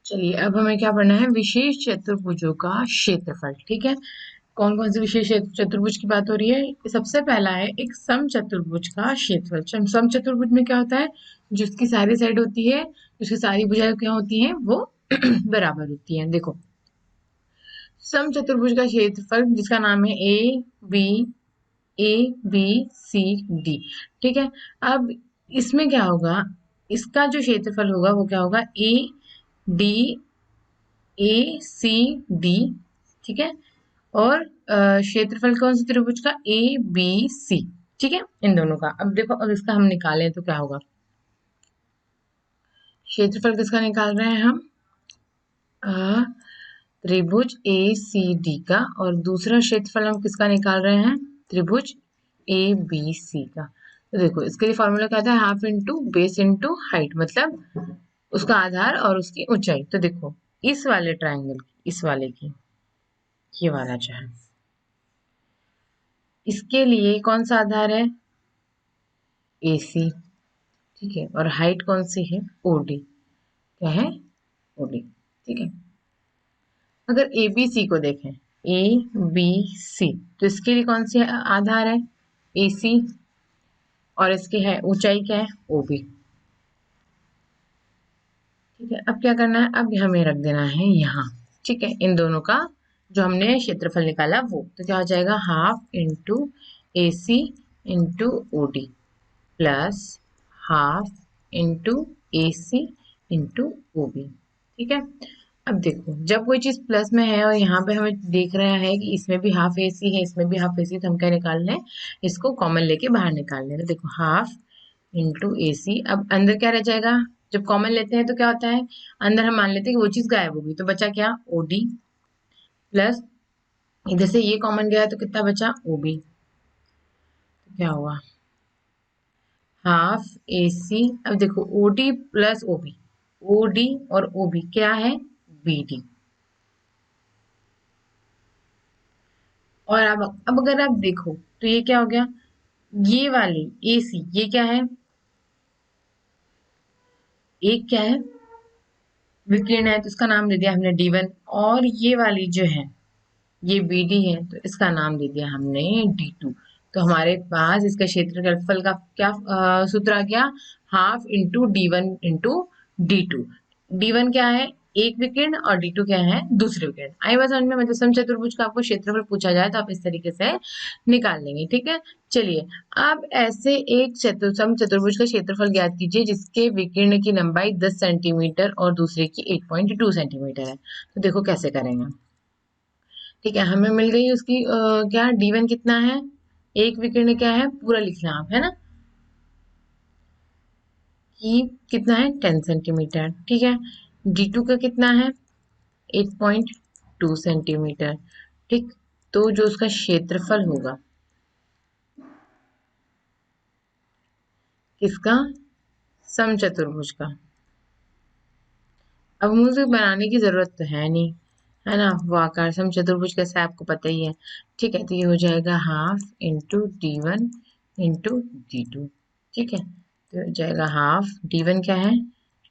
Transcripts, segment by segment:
चलिए अब हमें क्या पढ़ना है, विशेष चतुर्भुजों का क्षेत्रफल। ठीक है, कौन कौन से विशेष चतुर्भुज की बात हो रही है। सबसे पहला है एक समचतुर्भुज का क्षेत्रफल। समचतुर्भुज में क्या होता है, जिसकी सारी साइड होती है, जिसकी सारी भुजाएं क्या होती हैं, वो बराबर होती हैं। देखो, समचतुर्भुज का क्षेत्रफल जिसका नाम है B A B C D. ठीक है, अब इसमें क्या होगा, इसका जो क्षेत्रफल होगा वो क्या होगा, डी डी। ठीक है, और क्षेत्रफल कौन से त्रिभुज का, ABC। ठीक है, इन दोनों का। अब देखो, अब इसका हम निकालें तो क्या होगा, क्षेत्रफल किसका निकाल रहे हैं हम, अ, त्रिभुज ACD का, और दूसरा क्षेत्रफल हम किसका निकाल रहे हैं, त्रिभुज ABC का। तो देखो, इसके लिए फॉर्मूला क्या था, half into base into height, मतलब उसका आधार और उसकी ऊंचाई। तो देखो, इस वाले ट्रायंगल की, इस वाले की, ये वाला जो है, इसके लिए कौन सा आधार है, AC। ठीक है, और हाइट कौन सी है, OD। क्या है, OD। ठीक है, अगर ABC को देखें, ABC, तो इसके लिए कौन सी आधार है, AC, और इसकी है ऊंचाई क्या है, OB। ठीक है, अब क्या करना है, अब हमें रख देना है यहाँ। ठीक है, इन दोनों का जो हमने क्षेत्रफल निकाला वो, तो क्या हो जाएगा, half into AC into OD plus half into AC into OB। ठीक है, अब देखो, जब कोई चीज प्लस में है और यहाँ पे हमें देख रहा है कि इसमें भी हाफ AC है, इसमें भी हाफ AC, तो हम क्या निकाल लें, इसको कॉमन लेके बाहर निकाल लें। तो देखो, हाफ इंटू AC, अब अंदर क्या रह जाएगा, जब कॉमन लेते हैं तो क्या होता है, अंदर हम मान लेते हैं कि वो चीज गायब होगी, तो बचा क्या, OD प्लस, इधर से ये कॉमन गया तो कितना बचा, OB। तो क्या हुआ, हाफ AC। अब देखो, OD प्लस OB, OD और OB क्या है, BD। और अब अगर आप देखो तो ये क्या हो गया, ये वाली AC, ये क्या है, एक क्या है, विकीर्ण है, तो इसका नाम दे दिया हमने D1। और ये वाली जो है, ये BD है, तो इसका नाम दे दिया हमने D2। तो हमारे पास इसका क्षेत्रफल का क्या सूत्र आ गया, half into D1 into D2। D1 क्या है, एक विकर्ण, और D2 क्या है, दूसरे विकर्ण। आई बात समझ में, मतलब समचतुर्भुज का आपको क्षेत्रफल पूछा जाए तो आप इस तरीके से निकाल लेंगे। ठीक है, चलिए, अब ऐसे एक समचतुर्भुज का क्षेत्रफल ज्ञात कीजिए जिसके विकर्ण की लंबाई 10 सेंटीमीटर और दूसरे की 8.2 सेंटीमीटर है। तो देखो कैसे करेंगे। ठीक है, हमें मिल गई उसकी क्या, D1 कितना है, एक विकर्ण क्या है, पूरा लिखना आप, है ना, कि कितना है, 10 सेंटीमीटर। ठीक है, D2 का कितना है, 8.2 सेंटीमीटर। ठीक, तो जो उसका क्षेत्रफल होगा, किसका, समचतुर्भुज का। अब मुझे बनाने की जरूरत तो है नहीं, है ना, वो आकार समचतुर्भुज कैसे है आपको पता ही है। ठीक है, तो ये हो जाएगा half into D1 into D2। ठीक है, तो हो जाएगा हाफ, D1 क्या है,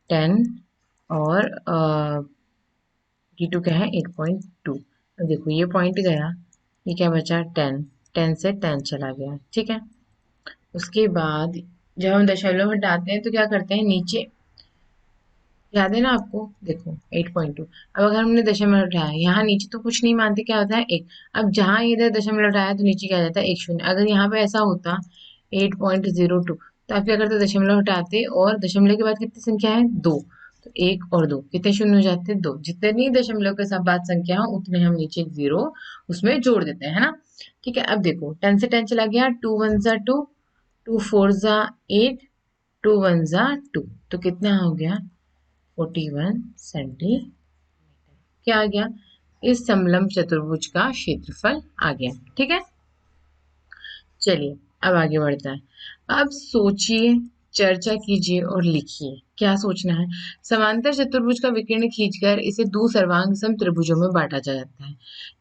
10, और D2 क्या है, 8.2। अब देखो, ये पॉइंट गया, ये क्या बचा, 10, 10 से 10 चला गया। ठीक है, उसके बाद जब हम दशमलव हटाते हैं तो क्या करते हैं, नीचे, याद है ना आपको, देखो 8.2। अब अगर हमने दशमलव उठाया, यहाँ नीचे तो कुछ नहीं मानते, क्या होता है, एक। अब जहां इधर दशमलव उठाया तो नीचे क्या आ जाता है, एक शून्य। अगर यहाँ पे ऐसा होता 8.02, तो आप क्या करते, दशमलव हटाते, और दशमलव के बाद कितनी संख्या है, दो। तो एक और दो कितने शून्य हो जाते हैं, दो। जितनी दशमलव के साथ बाद संख्या हो उतने हम नीचे एक जीरो उसमें जोड़ देते हैं, है ना। ठीक है, अब देखो, 10 से 10 चला गया, 2 1 जा 2, 2 4 जा 8, 2 1 जा 2, तो कितना हो गया, 41 सेंटीमीटर। क्या आ गया, इस समलंब चतुर्भुज का क्षेत्रफल आ गया। ठीक है, चलिए अब आगे बढ़ता है। अब सोचिए, चर्चा कीजिए और लिखिए, क्या सोचना है। समांतर चतुर्भुज का विकर्ण खींचकर इसे दो सर्वांग सम त्रिभुजों में बांटा जा सकता है।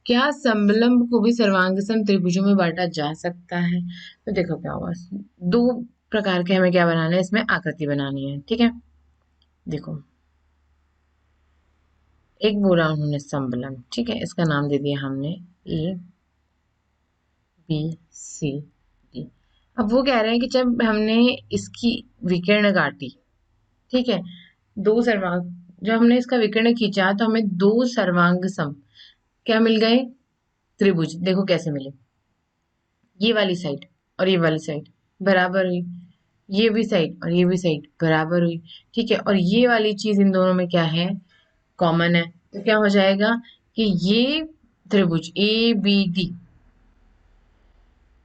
क्या समलंब को भी सर्वांग सम त्रिभुजों में बांटा जा सकता है। तो देखो क्या हुआ, दो प्रकार के हमें क्या बनाना है, इसमें आकृति बनानी है। ठीक है, देखो, एक बोला उन्होंने समबलम, ठीक है, इसका नाम दे दिया हमने ए बी सी डी। अब वो कह रहे हैं कि जब हमने इसकी विकर्ण काटी, ठीक है, दो सर्वांग, जब हमने इसका विकर्ण खींचा तो हमें दो सर्वांग सम क्या मिल गए, त्रिभुज। देखो कैसे मिले, ये वाली साइड और ये वाली साइड बराबर हुई, ये भी साइड और ये भी साइड बराबर हुई, ठीक है, और ये वाली चीज इन दोनों में क्या है, कॉमन है। तो क्या हो जाएगा कि ये त्रिभुज A B D,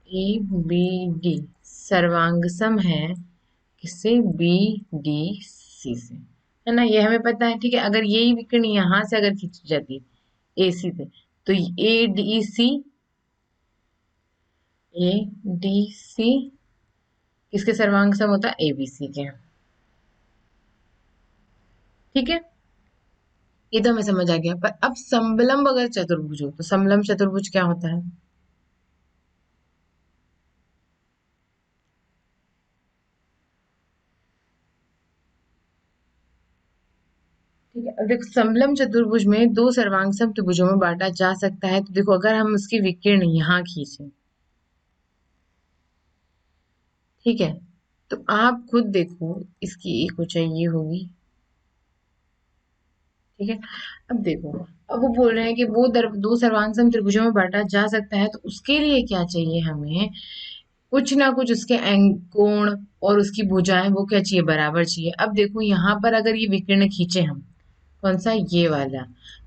A B D सर्वांगसम है किससे, बी डी सी से, है ना, ये हमें पता है, ठीक है। अगर यही विकर्ण यहां से अगर खींची जाती ए सी से, तो A D C, A D C किसके सर्वांग सम होता है, एबीसी के, ठीक है। ये तो हमें समझ आ गया, पर अब समलंब अगर चतुर्भुज हो तो समलंब चतुर्भुज क्या होता है, ठीक है। अब देखो समलंब चतुर्भुज में दो सर्वांग सम त्रिभुजों में बांटा जा सकता है। तो देखो अगर हम उसकी विकर्ण यहाँ खींचे, ठीक है, तो आप खुद देखो इसकी एक ऊंचाई ये होगी, ठीक है। अब देखो, अब वो बोल रहे हैं कि वो दो सर्वांग त्रिभुजों में बांटा जा सकता है, तो उसके लिए क्या चाहिए हमें, कुछ ना कुछ उसके कोण और उसकी भुजाएं वो क्या चाहिए, बराबर चाहिए। अब देखो यहाँ पर अगर ये विकर्ण खींचे हम, कौन सा, ये वाला,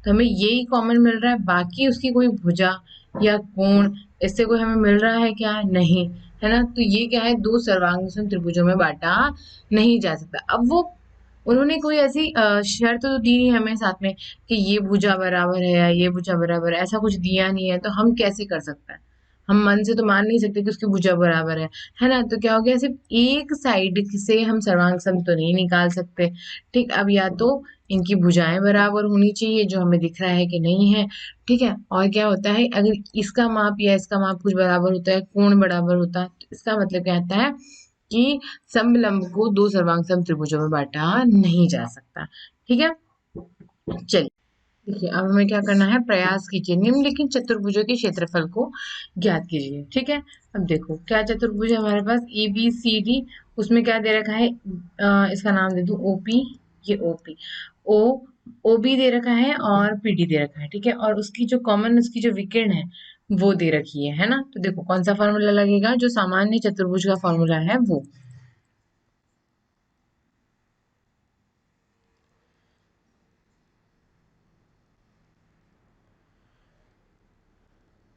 तो हमें यही कॉमन मिल रहा है, बाकी उसकी कोई भुजा या कोण इससे कोई हमें मिल रहा है क्या, नहीं, है ना। तो ये क्या है, दो सर्वांग त्रिभुजों में बांटा नहीं जा सकता। अब वो उन्होंने कोई ऐसी शर्त तो दी नहीं हमें साथ में कि ये भुजा बराबर है या ये भुजा बराबर है, ऐसा कुछ दिया नहीं है, तो हम कैसे कर सकते हैं, हम मन से तो मान नहीं सकते कि उसकी भुजा बराबर है ना। तो क्या हो गया, सिर्फ एक साइड से हम सर्वांग सम तो नहीं निकाल सकते, ठीक। अब या तो इनकी भुजाएं बराबर होनी चाहिए, जो हमें दिख रहा है कि नहीं है, ठीक है। और क्या होता है, अगर इसका माप या इसका माप कुछ बराबर होता है, कोण बराबर होता है, तो इसका मतलब क्या होता है कि समलंब को दो सर्वांग त्रिभुजों में बांटा नहीं जा सकता, ठीक है। चलिए, देखिए अब हमें क्या करना है, प्रयास कीजिए, निम्नलिखित चतुर्भुजों के क्षेत्रफल को ज्ञात कीजिए, ठीक है। अब देखो क्या चतुर्भुज है हमारे पास, ए बी सी डी, उसमें क्या दे रखा है, इसका नाम दे दूं ओपी, ये ओपी, ओ ओ बी दे रखा है और पीडी दे रखा है, ठीक है, और उसकी जो कॉमन उसकी जो विकर्ण है वो दे रखी है ना। तो देखो कौन सा फॉर्मूला लगेगा, जो सामान्य चतुर्भुज का फॉर्मूला है वो,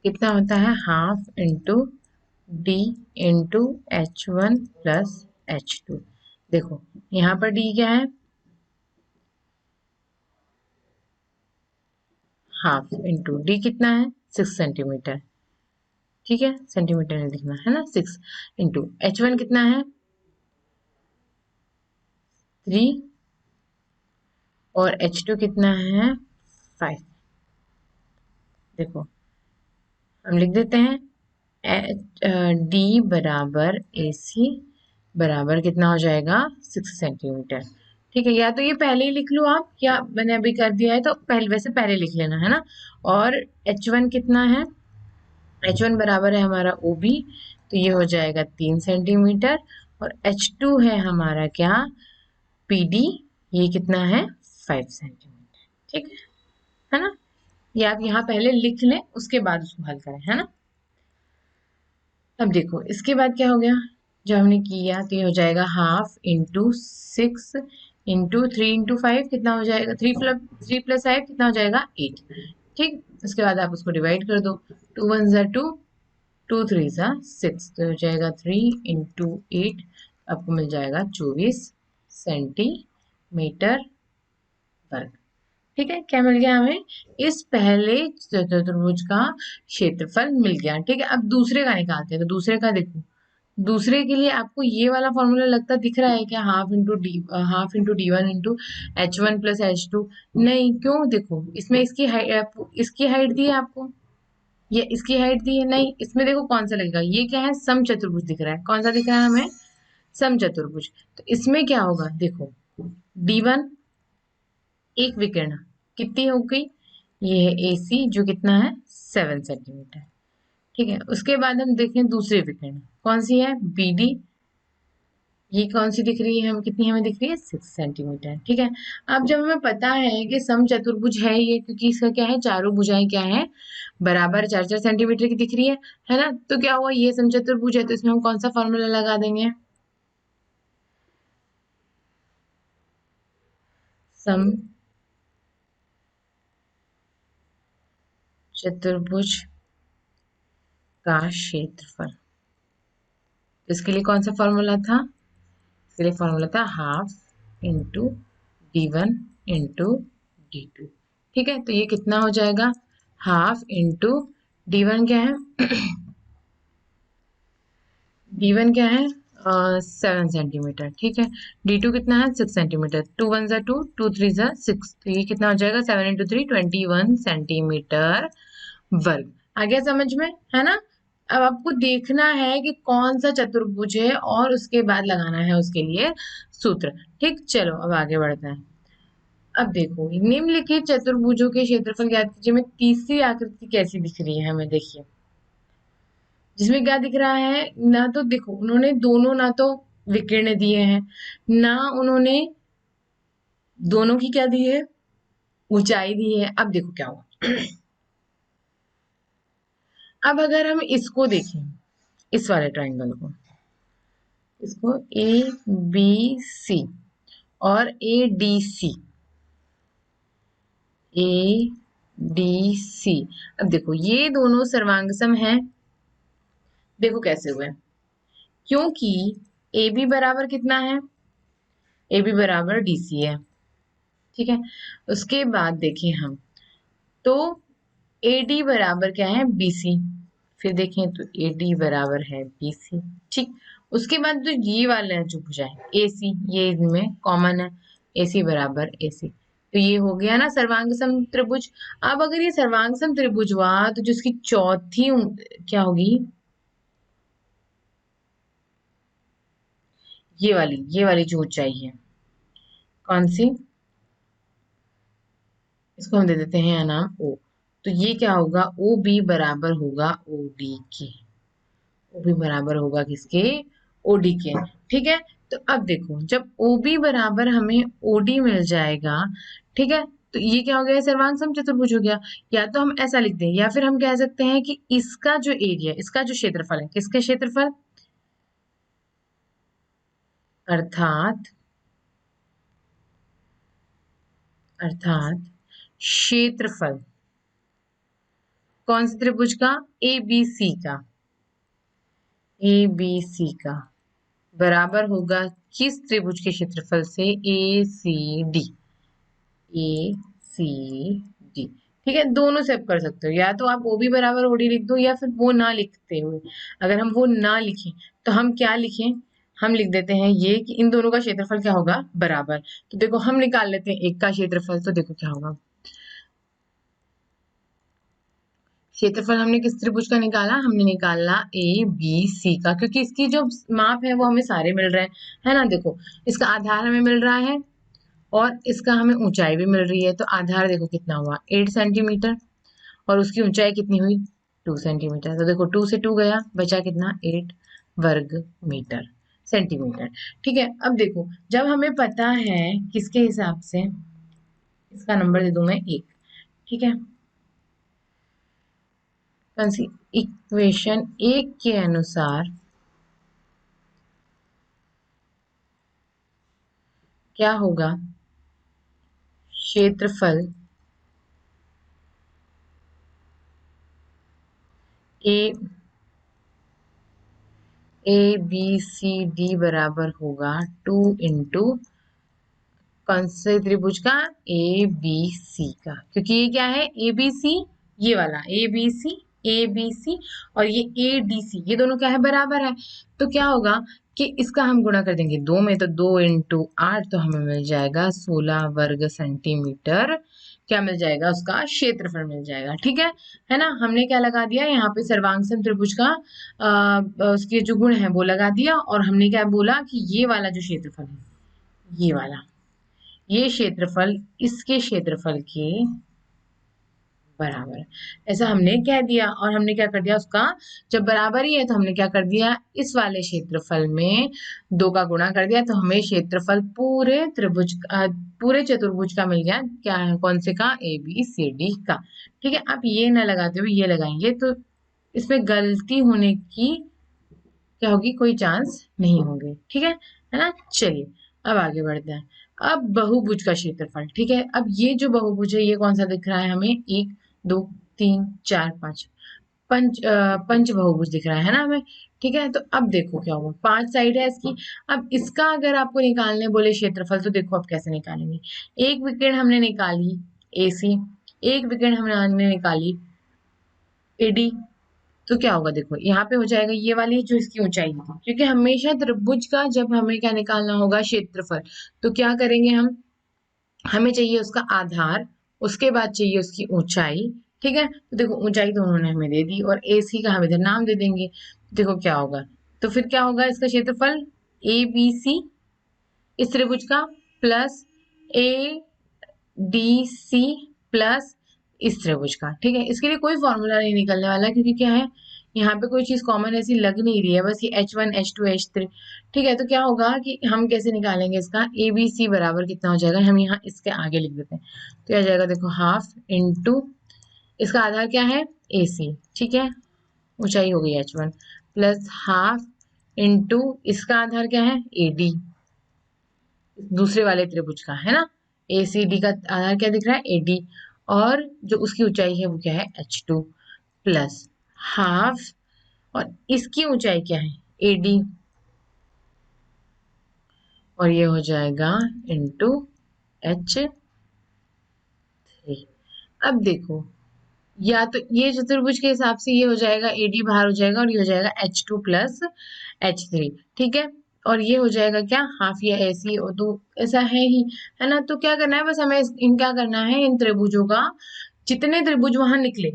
कितना होता है, half into D into H1 plus H2। देखो यहाँ पर डी क्या है, हाफ इंटू डी कितना है, 6 सेंटीमीटर, ठीक है, सेंटीमीटर में लिखना है ना, 6 इंटू H1 कितना है, 3, और H2 कितना है, 5। देखो हम लिख देते हैं, डी बराबर ए सी बराबर कितना हो जाएगा, 6 सेंटीमीटर, ठीक है। या तो ये पहले ही लिख लो आप, या मैंने अभी कर दिया है तो पहले, वैसे पहले लिख लेना है ना। और H1 कितना है, H1 बराबर है हमारा ओ बी, तो ये हो जाएगा 3 सेंटीमीटर, और H2 है हमारा क्या, पी डी, ये कितना है, 5 सेंटीमीटर, ठीक है ना। ये आप यहाँ पहले लिख लें, उसके बाद उसको हल करें, है ना। अब देखो इसके बाद क्या हो गया, जब हमने किया तो ये हो जाएगा हाफ इंटू 6 इंटू 3 इंटू 5 कितना हो जाएगा, 3 प्लस 5 कितना हो जाएगा, 8, ठीक। उसके बाद आप उसको डिवाइड कर दो, 2 1 ज़ा 2, 2 3 ज़ा 6, तो हो जाएगा 3 इंटू 8, आपको मिल जाएगा 24 सेंटीमीटर वर्ग, ठीक है। क्या मिल गया हमें, इस पहले चतुर्भुज का क्षेत्रफल मिल गया, ठीक है। अब दूसरे का निकालते हैं, तो दूसरे का देखो, दूसरे के लिए आपको ये वाला फॉर्मूला लगता दिख रहा है क्या, half into D 1 into H1 plus H2, नहीं, क्यों, देखो इसमें इसकी हाइट दी है आपको, ये इसकी हाइट दी है, नहीं, इसमें देखो कौन सा लगेगा, ये क्या है, सम चतुर्भुज दिख रहा है, कौन सा दिख रहा है हमें, सम चतुर्भुज। तो इसमें क्या होगा, देखो D1 एक विकर्ण, कितनी हो गई, ये है AC जो कितना है 7 सेंटीमीटर। ठीक है, उसके बाद हम देखें दूसरी विकर्ण कौन सी है BD, ये कौन सी दिख रही है, हम कितनी हमें दिख रही है 6 सेंटीमीटर। ठीक है, अब जब हमें पता है कि समचतुर्भुज है ये, क्योंकि इसका क्या है चारों भुजाएं क्या है बराबर 4 4 सेंटीमीटर की दिख रही है ना, तो क्या हुआ ये समचतुर्भुज है, तो इसमें हम कौन सा फॉर्मूला लगा देंगे, समचतुर्भुज का क्षेत्रफल। इसके लिए कौन सा फॉर्मूला था, इसके लिए फॉर्मूला था half into D1 into D2। ठीक है, तो ये कितना हो जाएगा, हाफ इंटू D1 क्या है D1 क्या है 7 सेंटीमीटर। ठीक है, D2 कितना है 6 सेंटीमीटर, 2 1 = 2, 2 3 = 6, तो ये कितना हो जाएगा 7 × 3 = 21 सेंटीमीटर वर्ग। आ गया समझ में, है ना। अब आपको देखना है कि कौन सा चतुर्भुज है और उसके बाद लगाना है उसके लिए सूत्र। ठीक, चलो अब आगे बढ़ते हैं। अब देखो निम्नलिखित चतुर्भुजों के क्षेत्रफल ज्ञात कीजिए में तीसरी आकृति कैसी दिख रही है हमें, देखिए जिसमें क्या दिख रहा है, ना तो देखो उन्होंने दोनों ना तो विकर्ण दिए हैं, ना उन्होंने दोनों की क्या दी है ऊंचाई दी है। अब देखो क्या हुआ अब अगर हम इसको देखें, इस वाले ट्रायंगल को, इसको ABC और ADC। अब देखो ये दोनों सर्वांगसम हैं, देखो कैसे हुए, क्योंकि AB बराबर कितना है, AB बराबर DC है। ठीक है, उसके बाद देखें हम तो AD बराबर क्या है BC, फिर देखें तो AD बराबर है BC। ठीक, उसके बाद जो ये वाला है जो भुजा है AC, ये इनमें कॉमन है, AC बराबर AC, तो ये हो गया ना सर्वांग सम त्रिभुज। अब अगर ये सर्वांग सम त्रिभुज हुआ तो जो इसकी चौथी क्या होगी, ये वाली जो ऊंचाई है कौन सी, इसको हम दे देते हैं नाम O, तो ये क्या होगा OB बराबर होगा OD के, OB बराबर होगा किसके OD के। ठीक है, तो अब देखो जब OB बराबर हमें OD मिल जाएगा, ठीक है, तो ये क्या हो गया सर्वांग समचतुर्भुज हो गया। या तो हम ऐसा लिख दें या फिर हम कह सकते हैं कि इसका जो एरिया, इसका जो क्षेत्रफल है, किसका क्षेत्रफल, अर्थात अर्थात क्षेत्रफल कौन से त्रिभुज का, ABC का, ABC का बराबर होगा किस त्रिभुज के क्षेत्रफल से, ACD, ACD। ठीक है, दोनों से आप कर सकते हो, या तो आप OB बराबर OD लिख दो या फिर वो ना लिखते हुए, अगर हम वो ना लिखें तो हम क्या लिखें, हम लिख देते हैं ये कि इन दोनों का क्षेत्रफल क्या होगा बराबर। तो देखो हम निकाल लेते हैं एक का क्षेत्रफल, तो देखो क्या होगा, क्षेत्रफल हमने किस त्रिभुज का निकाला, हमने निकाला ABC का, क्योंकि इसकी जो माप है वो हमें सारे मिल रहे हैं, है ना। देखो इसका आधार हमें मिल रहा है और इसका हमें ऊंचाई भी मिल रही है, तो आधार देखो कितना हुआ 8 सेंटीमीटर और उसकी ऊंचाई कितनी हुई 2 सेंटीमीटर, तो देखो 2 से 2 गया, बचा कितना 8 वर्ग सेंटीमीटर। ठीक है, अब देखो जब हमें पता है किसके हिसाब से, इसका नंबर दे दूं मैं 1। ठीक है, कौन सी, इक्वेशन 1 के अनुसार क्या होगा, क्षेत्रफल ABCD बराबर होगा 2 इंटू कौन से त्रिभुज का, ABC का, क्योंकि ये क्या है ABC, ये वाला ABC और ये ADC, ये दोनों क्या है बराबर है। तो क्या होगा कि इसका हम गुणा कर देंगे 2 में, तो 2 इंटू 8, तो हमें मिल जाएगा 16 वर्ग सेंटीमीटर, क्या मिल जाएगा उसका क्षेत्रफल मिल जाएगा। ठीक है ना, हमने क्या लगा दिया यहाँ पे सर्वांग सम त्रिभुज का उसके जो गुण है वो लगा दिया, और हमने क्या बोला कि ये वाला जो क्षेत्रफल है, ये वाला ये क्षेत्रफल इसके क्षेत्रफल के बराबर है। ऐसा हमने कह दिया और हमने क्या कर दिया उसका, जब बराबर ही है तो हमने क्या कर दिया, इस वाले क्षेत्रफल में 2 का गुणा कर दिया तो हमें क्षेत्रफल पूरे त्रिभुज पूरे चतुर्भुज का मिल गया। क्या है, कौन से का, ए बी सी डी का। ठीक है, आप ये ना लगाते हुए ये लगाएंगे तो इसमें गलती होने की क्या होगी, कोई चांस नहीं होंगे। ठीक है ना। चलिए अब आगे बढ़ते हैं। अब बहुभुज का क्षेत्रफल। ठीक है, अब ये जो बहुभुज है ये कौन सा दिख रहा है हमें, 1 2 3 4 5 पंच बहुभुज दिख रहा है ना हमें। ठीक है, तो अब देखो क्या होगा, 5 साइड है इसकी। अब इसका अगर आपको निकालने बोले क्षेत्रफल तो देखो आप कैसे निकालेंगे। एक विकर्ण हमने निकाली AC, एक विकर्ण हमने निकाली AD। तो क्या होगा, देखो यहाँ पे हो जाएगा ये वाली जो इसकी ऊंचाई थी, क्योंकि हमेशा त्रिभुज का जब हमें क्या निकालना होगा, क्षेत्रफल, तो क्या करेंगे हम, हमें चाहिए उसका आधार, उसके बाद चाहिए उसकी ऊंचाई। ठीक है, तो देखो ऊंचाई तो उन्होंने हमें दे दी और AC का हम इधर नाम दे देंगे। देखो क्या होगा, तो फिर क्या होगा, इसका क्षेत्रफल ABC इस त्रिभुज का प्लस ADC प्लस इस त्रिभुज का। ठीक है, इसके लिए कोई फॉर्मूला नहीं निकलने वाला क्योंकि क्या है, यहाँ पे कोई चीज कॉमन ऐसी लग नहीं रही है, बस ये H1 H2 H3। ठीक है, तो क्या होगा कि हम कैसे निकालेंगे इसका, ABC बराबर कितना हो जाएगा, हम यहाँ इसके आगे लिख देते हैं। तो आ जाएगा देखो हाफ इंटू, इसका आधार क्या है AC। ठीक है, ऊंचाई हो गई H1 प्लस हाफ इंटू इसका आधार क्या है AD, दूसरे वाले त्रिभुज का है ना। ACD का आधार क्या दिख रहा है AD, और जो उसकी ऊंचाई है वो क्या है H2 प्लस हाफ, और इसकी ऊंचाई क्या है AD, और ये हो जाएगा इंटू H3। अब देखो, या तो ये चतुर्भुज के हिसाब से ये हो जाएगा AD बाहर हो जाएगा और ये हो जाएगा H2 प्लस H3। ठीक है, और ये हो जाएगा क्या, हाफ या ऐसी, तो ऐसा है ही, है ना। तो क्या करना है, बस हमें इन क्या करना है, इन त्रिभुजों का जितने त्रिभुज वहां निकले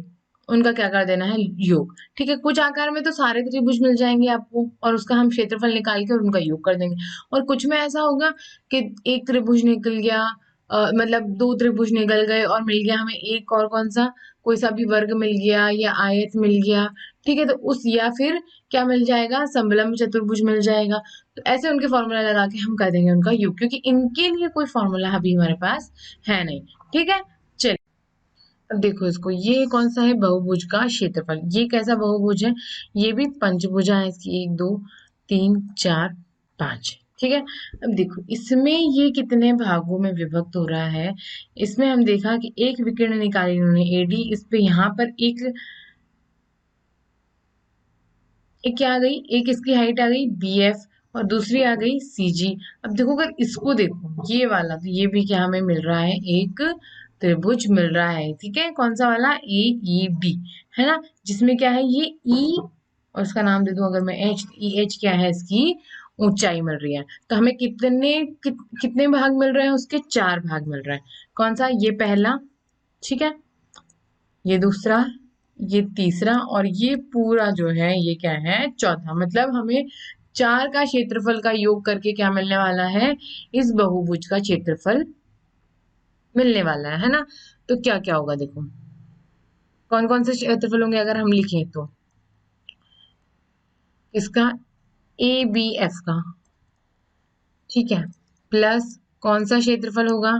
उनका क्या कर देना है, योग। ठीक है, कुछ आकार में तो सारे त्रिभुज मिल जाएंगे आपको और उसका हम क्षेत्रफल निकाल के और उनका योग कर देंगे। और कुछ में ऐसा होगा कि एक त्रिभुज निकल गया, मतलब 2 त्रिभुज निकल गए और मिल गया हमें एक और कौन सा, कोई सा भी वर्ग मिल गया या आयत मिल गया। ठीक है, तो उस या फिर क्या मिल जाएगा, समलंब चतुर्भुज मिल जाएगा। तो ऐसे उनके फॉर्मूला लगा के हम कर देंगे उनका योग, क्योंकि इनके लिए कोई फॉर्मूला अभी हमारे पास है नहीं। ठीक है, चलिए अब देखो इसको, ये कौन सा है, बहुभुज का क्षेत्रफल। ये कैसा बहुभुज है, ये भी पंचभुजा है इसकी, 1 2 3 4 5। ठीक है, अब देखो इसमें ये कितने भागों में विभक्त हो रहा है। इसमें हम देखा कि एक विकर्ण निकाली उन्होंने AD, इस पे यहाँ पर एक क्या आ गई, एक इसकी हाइट आ गई BF और दूसरी आ गई CG। अब देखो अगर इसको देखो ये वाला, तो ये भी क्या हमें मिल रहा है, एक त्रिभुज मिल रहा है। ठीक है, कौन सा वाला, AEB, है ना, जिसमें क्या है ये E, और इसका नाम दे दूं अगर मैं EH, क्या है इसकी ऊंचाई मिल रही है। तो हमें कितने भाग मिल रहे हैं, उसके 4 भाग मिल रहा है। कौन सा, ये पहला, ठीक है, ये दूसरा, ये तीसरा, और ये पूरा जो है ये क्या है, चौथा। मतलब हमें 4 का क्षेत्रफल का योग करके क्या मिलने वाला है, इस बहुभुज का क्षेत्रफल मिलने वाला है ना। तो क्या क्या होगा देखो, कौन कौन से क्षेत्रफल होंगे अगर हम लिखें तो, इसका ABF का, ठीक है, प्लस कौन सा क्षेत्रफल होगा,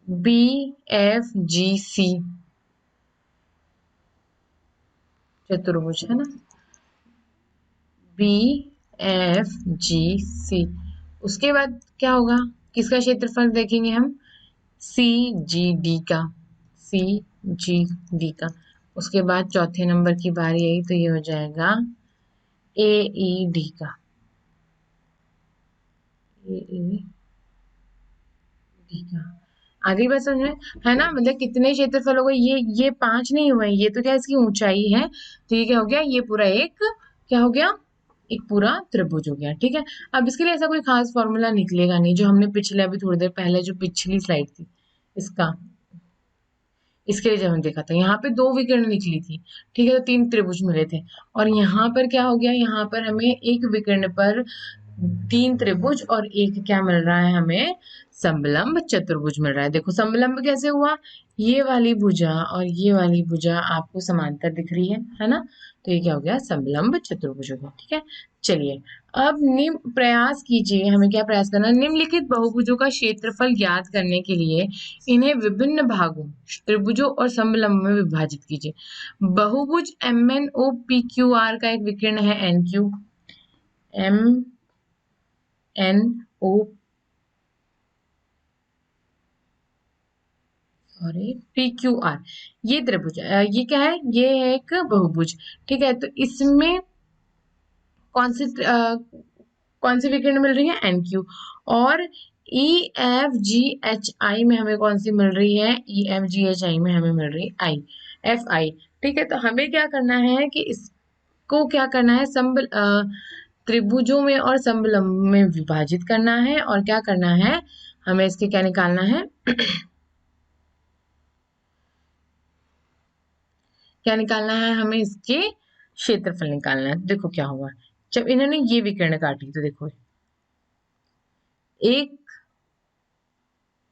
BFGC चतुर्भुज, है ना, BFGC। उसके बाद क्या होगा, किसका क्षेत्रफल देखेंगे हम, CGD का, CGD का। उसके बाद चौथे नंबर की बारी आई तो ये हो जाएगा AED का, AED का। आगे बात समझ में है ना, मतलब कितने क्षेत्रफल हो गए, ये 5 नहीं हुए, ये तो क्या इसकी ऊंचाई है। तो ये क्या हो गया, ये पूरा एक क्या हो गया, एक पूरा त्रिभुज हो गया। ठीक है, अब इसके लिए ऐसा कोई खास फॉर्मूला निकलेगा नहीं, जो हमने पिछले अभी थोड़ी देर पहले जो पिछली स्लाइड थी इसका, इसके लिए जब हम देखा था यहाँ पे 2 विकर्ण निकली थी। ठीक है, तो 3 त्रिभुज मिले थे, और यहाँ पर क्या हो गया, यहाँ पर हमें एक विकर्ण पर 3 त्रिभुज और एक क्या मिल रहा है हमें, समलंब चतुर्भुज मिल रहा है। देखो समलंब कैसे हुआ, ये वाली भुजा और ये वाली भुजा आपको समांतर दिख रही है ना, तो ये क्या हो गया, समलंब चतुर्भुज हो गया। ठीक है, चलिए अब निम्न प्रयास कीजिए, हमें क्या प्रयास करना है, निम्नलिखित बहुभुजों का क्षेत्रफल ज्ञात करने के लिए इन्हें विभिन्न भागों त्रिभुजों और समलंब में विभाजित कीजिए। बहुभुज M N O P Q R का एक विकर्ण है N Q, M N O sorry P Q R, ये त्रिभुज ये क्या है, ये है एक बहुभुज। ठीक है, तो इसमें कौन सी कौन सी विकर्ण मिल रही है, एन क्यू। और E F G H I में हमें कौन सी मिल रही है, E F G H I में हमें मिल रही है आई, एफ आई। ठीक है, तो हमें क्या करना है कि इसको क्या करना है, त्रिभुजों में और समलंब में विभाजित करना है, और क्या करना है, हमें इसके क्या निकालना है क्या निकालना है, हमें इसके क्षेत्रफल निकालना है। देखो क्या होगा, जब इन्होंने ये विकर्ण काटी तो देखो एक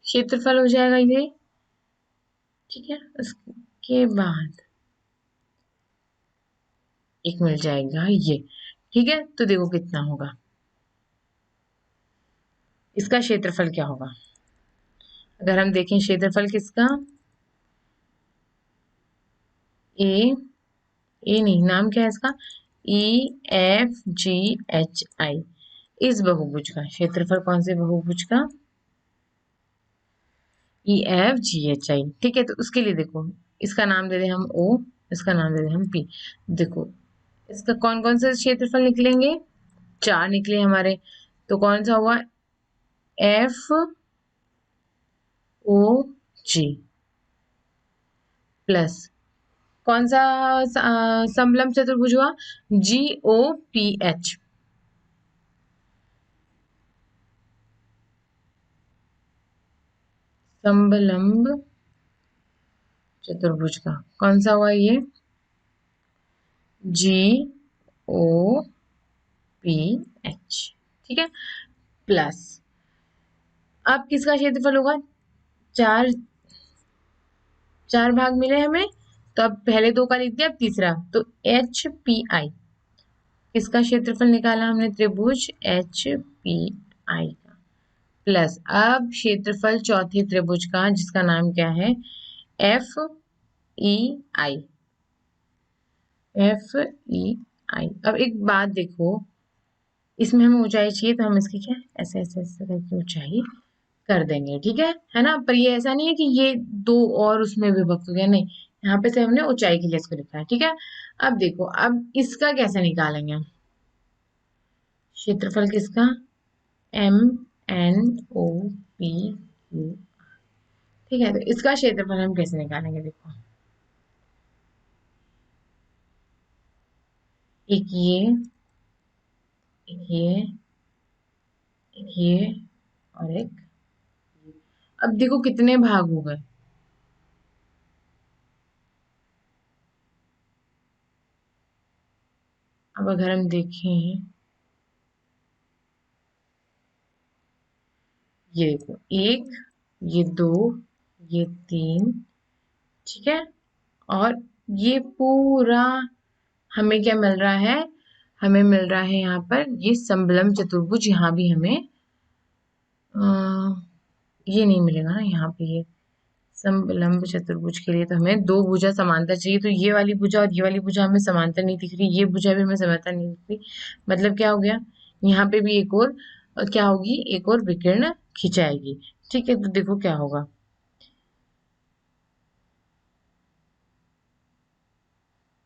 क्षेत्रफल हो जाएगा ये। ठीक है, उसके बाद एक मिल जाएगा ये। ठीक है, तो देखो कितना होगा, इसका क्षेत्रफल क्या होगा, अगर हम देखें क्षेत्रफल किसका, ए ए नहीं, नाम क्या है इसका, E F G H I, इस बहुभुज का क्षेत्रफल, कौन से बहुभुज का, E F G H I. ठीक है, तो उसके लिए देखो इसका नाम दे दें हम ओ, इसका नाम दे दें हम पी। देखो इसका कौन कौन से क्षेत्रफल निकलेंगे, चार निकले हमारे, तो कौन सा हुआ, एफ ओ जी प्लस कौन सा समलंब चतुर्भुज हुआ, जी ओ पी एच। समलंब चतुर्भुज का कौन सा हुआ ये, जी ओ पी एच। ठीक है, प्लस अब किसका क्षेत्रफल होगा, चार चार भाग मिले हमें, तो अब पहले दो का लिख दिया, अब तीसरा, तो एच पी आई, किसका क्षेत्रफल निकाला हमने, त्रिभुज एच पी आई का, प्लस अब क्षेत्रफल चौथे त्रिभुज का जिसका नाम क्या है, एफ ई आई, एफ ई आई। अब एक बात देखो, इसमें हमें ऊंचाई चाहिए, तो हम इसकी क्या ऐसे ऐसे ऐसे करके ऊंचाई कर देंगे। ठीक है ना, पर ये ऐसा नहीं है कि ये दो और उसमें विभक्त हो गया, नहीं, यहाँ पे से हमने ऊंचाई के लिए इसको लिखा है। ठीक है, अब देखो अब इसका कैसे निकालेंगे हम, क्षेत्रफल किसका, M N O P Q. ठीक है, तो इसका क्षेत्रफल हम कैसे निकालेंगे, देखो एक ये, एक ये, एक ये, और एक, अब देखो कितने भाग हो गए, अब अगर हम देखें, ये देखो एक, ये दो, ये तीन, ठीक है, और ये पूरा हमें क्या मिल रहा है, हमें मिल रहा है यहाँ पर ये समलंब चतुर्भुज, यहाँ भी हमें ये नहीं मिलेगा ना, यहाँ पे ये समलंब चतुर्भुज के लिए तो हमें दो भुजा समांतर चाहिए, तो ये वाली भुजा और ये वाली भुजा हमें समांतर नहीं दिख रही, ये भुजा भी हमें समांतर नहीं दिख रही, मतलब क्या हो गया, यहाँ पे भी एक और क्या होगी, एक और विकर्ण खिंचाएगी। ठीक है, तो देखो क्या होगा,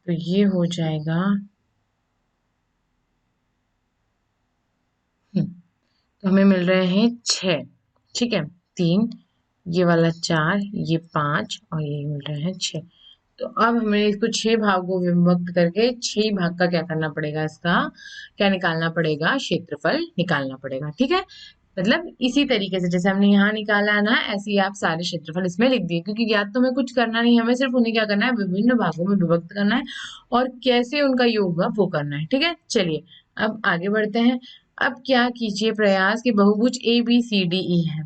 तो ये हो जाएगा, तो हमें मिल रहे हैं छह। ठीक है, तीन, ये वाला चार, ये पांच, और ये मिल रहे हैं छह। तो अब हमें इसको छह भागों में विभक्त करके छह भाग का क्या करना पड़ेगा, इसका क्या निकालना पड़ेगा, क्षेत्रफल निकालना पड़ेगा। ठीक है, मतलब इसी तरीके से जैसे हमने यहाँ निकाला है ना, ऐसे ही आप सारे क्षेत्रफल इसमें लिख दिए, क्योंकि याद तो हमें कुछ करना नहीं, हमें सिर्फ उन्हें क्या करना है, विभिन्न भागों में विभक्त करना है, और कैसे उनका योग हुआ वो करना है। ठीक है, चलिए अब आगे बढ़ते हैं। अब क्या कीजिए प्रयास कि बहुभुज ए बी सी डी ई है,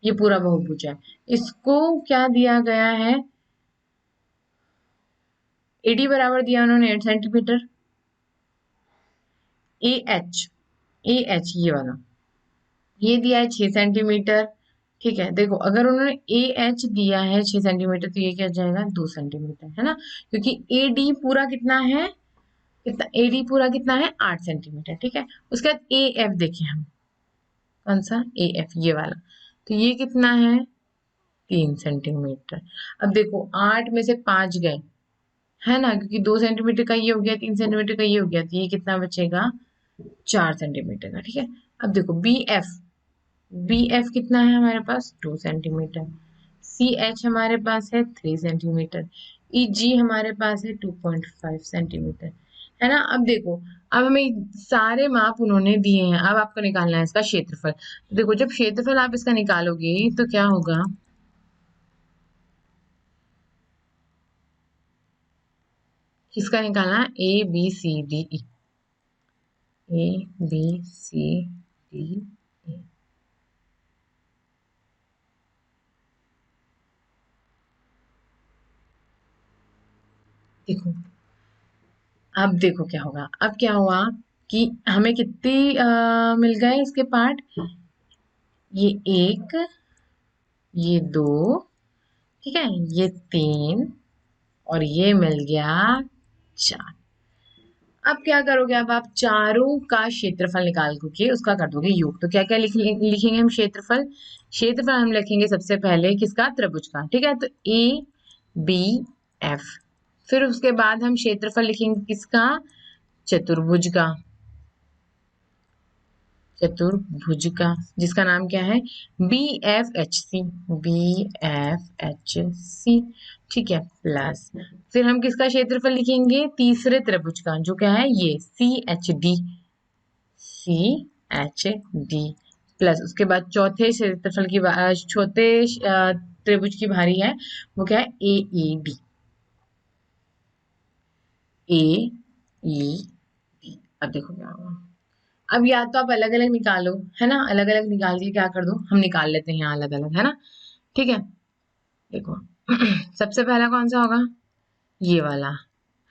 ये पूरा बहुभुज है। इसको क्या दिया गया है, एडी बराबर दिया उन्होंने 8 centimetre. A H, A H ये वाला ये दिया है 6 सेंटीमीटर। ठीक है, देखो अगर उन्होंने ए एच दिया है 6 सेंटीमीटर तो ये क्या जाएगा 2 सेंटीमीटर, है ना, क्योंकि ए डी पूरा कितना है, कितना ए डी पूरा कितना है 8 सेंटीमीटर। ठीक है, उसके बाद ए एफ देखें हम, कौन सा ए एफ ये वाला, तो ये कितना है 3 सेंटीमीटर। अब देखो 8 में से 5 गए, है ना, क्योंकि 2 सेंटीमीटर का ये हो गया, 3 सेंटीमीटर का ये हो गया, तो ये कितना बचेगा 4 सेंटीमीटर का। ठीक है, अब देखो बी एफ, बी एफ कितना है हमारे पास 2 सेंटीमीटर। सी एच हमारे पास है 3 सेंटीमीटर। ई जी हमारे पास है 2.5 सेंटीमीटर, है ना। अब देखो, अब हमें सारे माप उन्होंने दिए हैं, अब आपको निकालना है इसका क्षेत्रफल। तो देखो जब क्षेत्रफल आप इसका निकालोगे तो क्या होगा, किसका निकालना है, A B C D E, A B C D E. देखो अब देखो क्या होगा, अब क्या हुआ कि हमें कितनी मिल गए इसके पार्ट, ये एक, ये दो, ठीक है, ये तीन, और ये मिल गया 4। अब क्या करोगे, अब आप चारों का क्षेत्रफल निकाल के उसका कर दोगे योग। तो क्या क्या लिखेंगे हम क्षेत्रफल, क्षेत्रफल हम लिखेंगे सबसे पहले किसका, त्रिभुज का। ठीक है, तो ए बी एफ, फिर उसके बाद हम क्षेत्रफल लिखेंगे किसका, चतुर्भुज का, चतुर्भुज का, जिसका नाम क्या है B F H C, B F H C. ठीक है, प्लस फिर हम किसका क्षेत्रफल लिखेंगे, तीसरे त्रिभुज का, जो क्या है ये C H D, C H D, plus उसके बाद चौथे क्षेत्रफल की चौथे त्रिभुज की भारी है, वो क्या है ए ई डी, ए ई डी। अब देखो क्या होगा, अब या तो आप अलग अलग निकालो, है ना, अलग अलग निकाल के क्या कर दो, हम निकाल लेते हैं यहाँ अलग अलग, है ना। ठीक है, देखो सबसे पहला कौन सा होगा, ये वाला,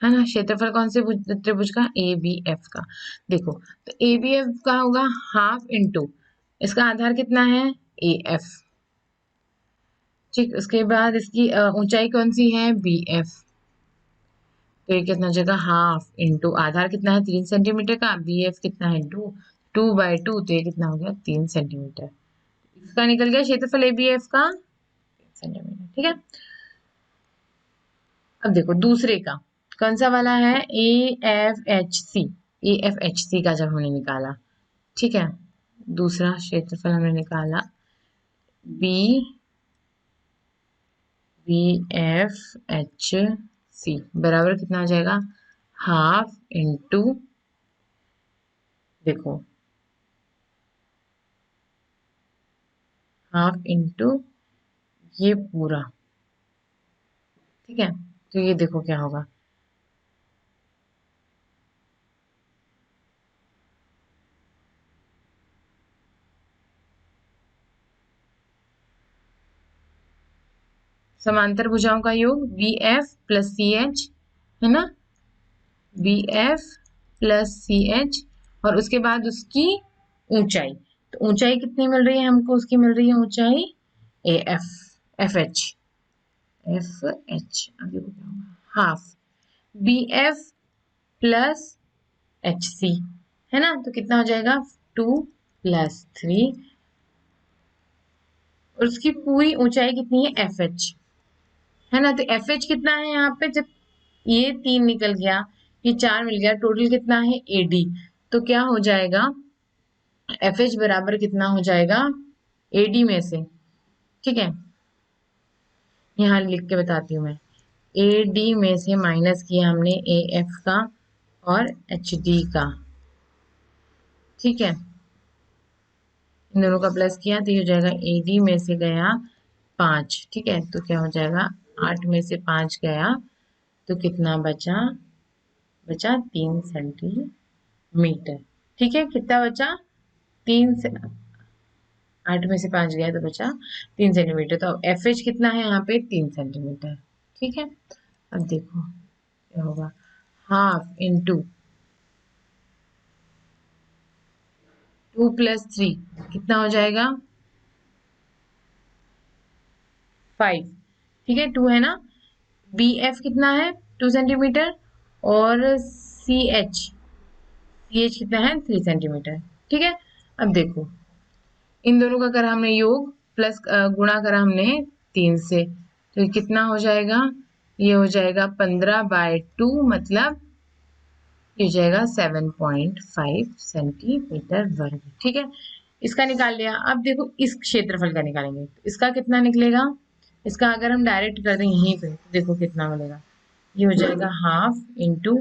है ना, क्षेत्रफल कौन से त्रिभुज का, ए बी एफ का। देखो तो ए बी एफ का होगा हाफ इंटू, इसका आधार कितना है ए एफ। ठीक, उसके बाद इसकी ऊंचाई कौन सी है बी एफ, तो ये कितना हो जाएगा हाफ इंटू आधार कितना है 3 सेंटीमीटर का, बी एफ कितना है 2 2/2, तो ये कितना हो गया 3 सेंटीमीटर। इसका निकल गया क्षेत्रफल ए बी एफ का 3 सेंटीमीटर। ठीक है, अब देखो दूसरे का कौन सा वाला है, A F H C, A F H C का जब हमने निकाला, ठीक है, दूसरा क्षेत्रफल हमने निकाला B B F H C बराबर कितना हो जाएगा, हाफ इंटू, देखो हाफ इंटू ये पूरा। ठीक है, तो ये देखो क्या होगा, समांतर भुजाओं का योग B F plus C H, है ना, B F plus C H, और उसके बाद उसकी ऊंचाई, तो ऊंचाई कितनी मिल रही है हमको, उसकी मिल रही है ऊंचाई A F, F H, F H, अब देखो क्या होगा half B F plus H C, है ना, तो कितना हो जाएगा 2 + 3, और उसकी पूरी ऊंचाई कितनी है एफ एच, है ना, तो एफ एच कितना है यहाँ पे, जब ये 3 निकल गया, ये 4 मिल गया, टोटल कितना है ए डी, तो क्या हो जाएगा एफ एच बराबर कितना हो जाएगा ए डी में से। ठीक है, यहाँ लिख के बताती हूँ मैं, ए डी में से माइनस किया हमने ए एफ का और एच डी का। ठीक है, इन दोनों का प्लस किया तो ये हो जाएगा ए डी में से गया 5। ठीक है, तो क्या हो जाएगा 8 में से 5 गया, तो कितना बचा, बचा 3 सेंटीमीटर। ठीक है, कितना बचा 3 से 8 में से 5 गया तो बचा 3 सेंटीमीटर। तो अब एफ एच कितना है यहाँ पे 3 सेंटीमीटर। ठीक है, अब देखो क्या होगा, हाफ इंटू 2 + 3 कितना हो जाएगा 5। ठीक है, 2 है ना, बी एफ कितना है 2 सेंटीमीटर, और सी एच कितना है 3 सेंटीमीटर। ठीक है, अब देखो इन दोनों का करा हमने योग, प्लस गुणा करा हमने 3 से, तो ये कितना हो जाएगा, ये हो जाएगा 15/2, मतलब ये हो जाएगा 7.5 सेंटीमीटर वर्ग। ठीक है, इसका निकाल लिया। अब देखो इस क्षेत्रफल का निकालेंगे, तो इसका कितना निकलेगा, इसका अगर हम डायरेक्ट कर दें यहीं पे तो देखो कितना मिलेगा, ये हो जाएगा हाफ इंटू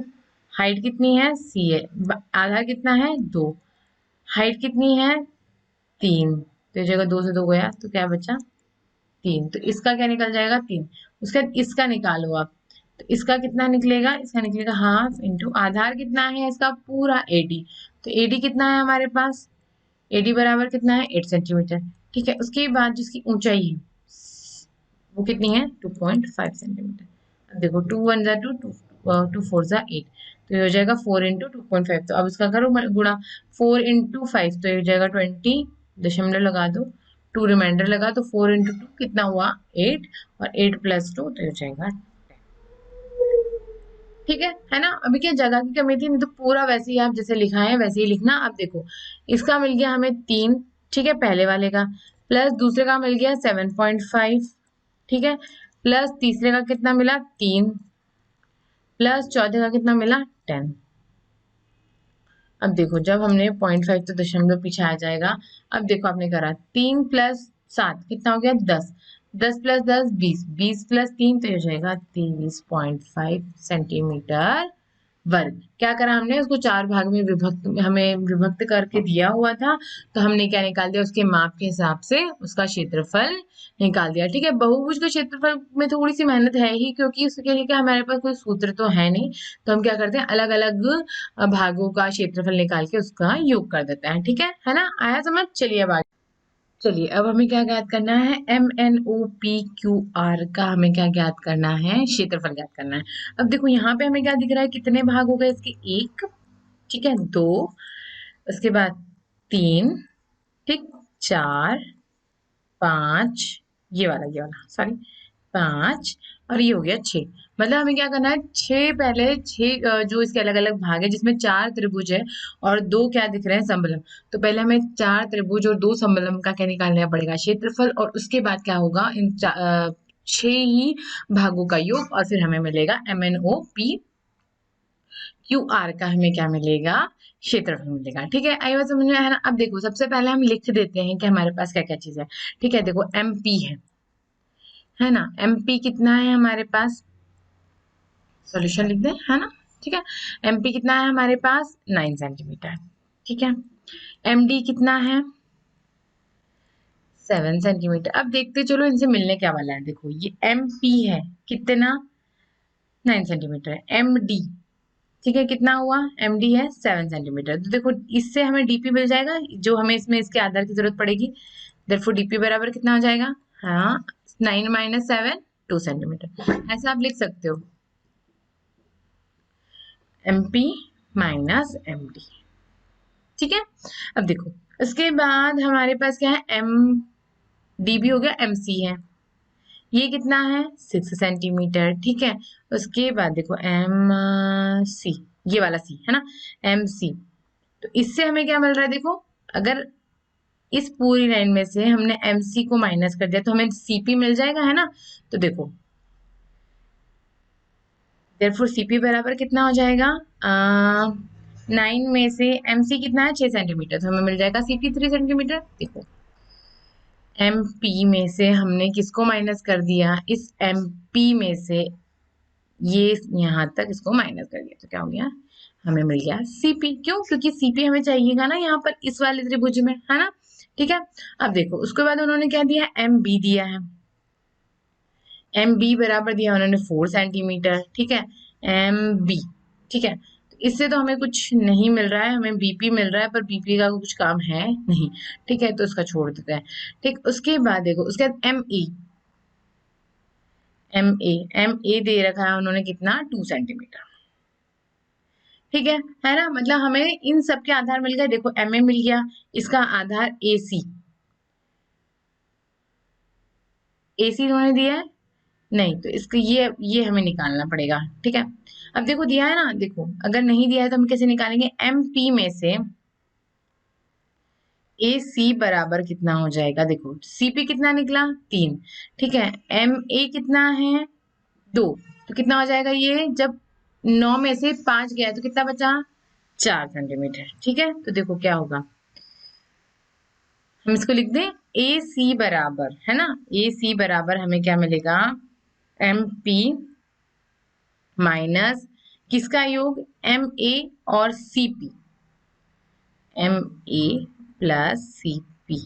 हाइट कितनी है सी है, आधा कितना है 2, हाइट कितनी है 3, तो ये जगह 2 से 2 गया तो क्या बचा 3, तो इसका क्या निकल जाएगा 3। उसके बाद इसका निकालो आप, तो इसका कितना निकलेगा, इसका निकलेगा हाफ इंटू आधार कितना है इसका पूरा 80, तो 80 कितना है हमारे पास, 80 बराबर कितना है 8 सेंटीमीटर। ठीक है, उसके बाद जिसकी ऊंचाई है वो कितनी है 2.5 सेंटीमीटर। अब देखो 2 1 जा 2, 2 4 जा 8, तो ये हो जाएगा 4 इंटू 2.5। तो अब इसका करो गुणा, 4 इंटू 5 तो ये हो जाएगा 20, दशमलव लगा दो, 2 रिमाइंडर लगा, तो 4 इंटू 2 कितना हुआ 8, और 8 + 2 तो ये हो जाएगा 10। ठीक है ना। अभी क्या जगह की कमी थी, नहीं तो पूरा वैसे ही आप जैसे लिखा है वैसे ही लिखना। अब देखो इसका मिल गया हमें 3, ठीक है पहले वाले का, प्लस दूसरे का मिल गया 7.5, ठीक है, प्लस तीसरे का कितना मिला 3, प्लस चौथे का कितना मिला 10। अब देखो जब हमने 0.5 तो दशमलव पीछे आ जाएगा। अब देखो आपने करा 3 + 7 कितना हो गया 10, 10 + 10 20, 20 + 3 तो ये हो जाएगा 23.5 सेंटीमीटर वर्ग। क्या करा हमने, उसको 4 भाग में हमें विभक्त करके दिया हुआ था, तो हमने क्या निकाल दिया, उसके माप के हिसाब से उसका क्षेत्रफल निकाल दिया। ठीक है, बहुभुज के क्षेत्रफल में थोड़ी सी मेहनत है ही, क्योंकि उसके लिए क्या हमारे पास कोई सूत्र तो है नहीं, तो हम क्या करते हैं अलग अलग भागों का क्षेत्रफल निकाल के उसका योग कर देते हैं। ठीक है ना, आया समझ। चलिए अब आगे, चलिए अब हमें क्या ज्ञात करना है, MNOPQR का हमें क्या ज्ञात करना है, क्षेत्रफल ज्ञात करना है। अब देखो यहाँ पे हमें क्या दिख रहा है, कितने भाग हो गए इसके, एक, ठीक है 2, उसके बाद 3, ठीक 4, 5, ये वाला सॉरी 5, और ये हो गया 6। मतलब हमें क्या करना है, 6 पहले 6 जो इसके अलग अलग भाग है जिसमें 4 त्रिभुज है और 2 क्या दिख रहे हैं समलम, तो पहले हमें 4 त्रिभुज और 2 समलम का क्या निकालना पड़ेगा क्षेत्रफल, और उसके बाद क्या होगा इन 6 ही भागों का योग, और फिर हमें मिलेगा MNOPQR का हमें क्या मिलेगा, क्षेत्रफल मिलेगा। ठीक है, आई बात समझ में आया ना। अब देखो सबसे पहले हम लिख देते हैं कि हमारे पास क्या क्या चीज है। ठीक है, देखो MP है ना, MP कितना है हमारे पास, सॉल्यूशन लिख दें है ना। ठीक है, MP कितना है हमारे पास 9 सेंटीमीटर। ठीक है, MD कितना है 7 सेंटीमीटर। अब देखते चलो इनसे मिलने क्या वाला है, देखो ये MP है कितना 9 सेंटीमीटर है, MD ठीक है कितना हुआ, MD है 7 सेंटीमीटर। तो देखो इससे हमें DP मिल जाएगा, जो हमें इसमें इसके आधार की जरूरत पड़ेगी। देयरफॉर DP बराबर कितना हो जाएगा, हाँ 9 - 7 2 सेंटीमीटर, ऐसा आप लिख सकते हो, MP - MD। ठीक है, अब देखो उसके बाद हमारे पास क्या है, MD भी हो गया, MC है, ये कितना है 6 सेंटीमीटर। ठीक है, उसके बाद देखो MC, ये वाला C है ना, MC, तो इससे हमें क्या मिल रहा है, देखो अगर इस पूरी लाइन में से हमने MC को माइनस कर दिया तो हमें CP मिल जाएगा है ना। तो देखो देयरफॉर CP बराबर कितना हो जाएगा, 9 में से MC कितना है 6 सेंटीमीटर, तो हमें मिल जाएगा CP 3 सेंटीमीटर। देखो MP में से हमने किसको माइनस कर दिया, इस MP में से ये यहाँ तक इसको माइनस कर दिया, तो क्या हो गया, हमें मिल गया CP। क्यों, क्योंकि CP हमें चाहिएगा ना यहाँ पर इस वाले त्रिभुज में है ना। ठीक है, अब देखो उसके बाद उन्होंने क्या दिया, MB दिया है, MB बराबर दिया उन्होंने 4 सेंटीमीटर। ठीक है, MB, ठीक है, तो इससे तो हमें कुछ नहीं मिल रहा है, हमें बीपी मिल रहा है, पर बीपी का कुछ काम है नहीं। ठीक है, तो उसका छोड़ देते हैं। ठीक, उसके बाद देखो उसके बाद एम ई, एम ए दे रखा है उन्होंने कितना, 2 सेंटीमीटर। ठीक है ना, मतलब हमें इन सब के आधार मिल गए। देखो एम ए मिल गया, इसका आधार ए सी, ए सी उन्होंने दिया है नहीं, तो इसको ये हमें निकालना पड़ेगा। ठीक है, अब देखो दिया है ना, देखो अगर नहीं दिया है तो हम कैसे निकालेंगे, एम पी में से ए सी बराबर कितना हो जाएगा, देखो सीपी कितना निकला 3। ठीक है, एम ए कितना है 2, तो कितना हो जाएगा ये, जब 9 में से 5 गया तो कितना बचा, 4 सेंटीमीटर। ठीक है, तो देखो क्या होगा, हम इसको लिख दें ए सी बराबर, है ना, ए सी बराबर हमें क्या मिलेगा, एम पी माइनस किसका योग, एम ए और C P, M A plus C P.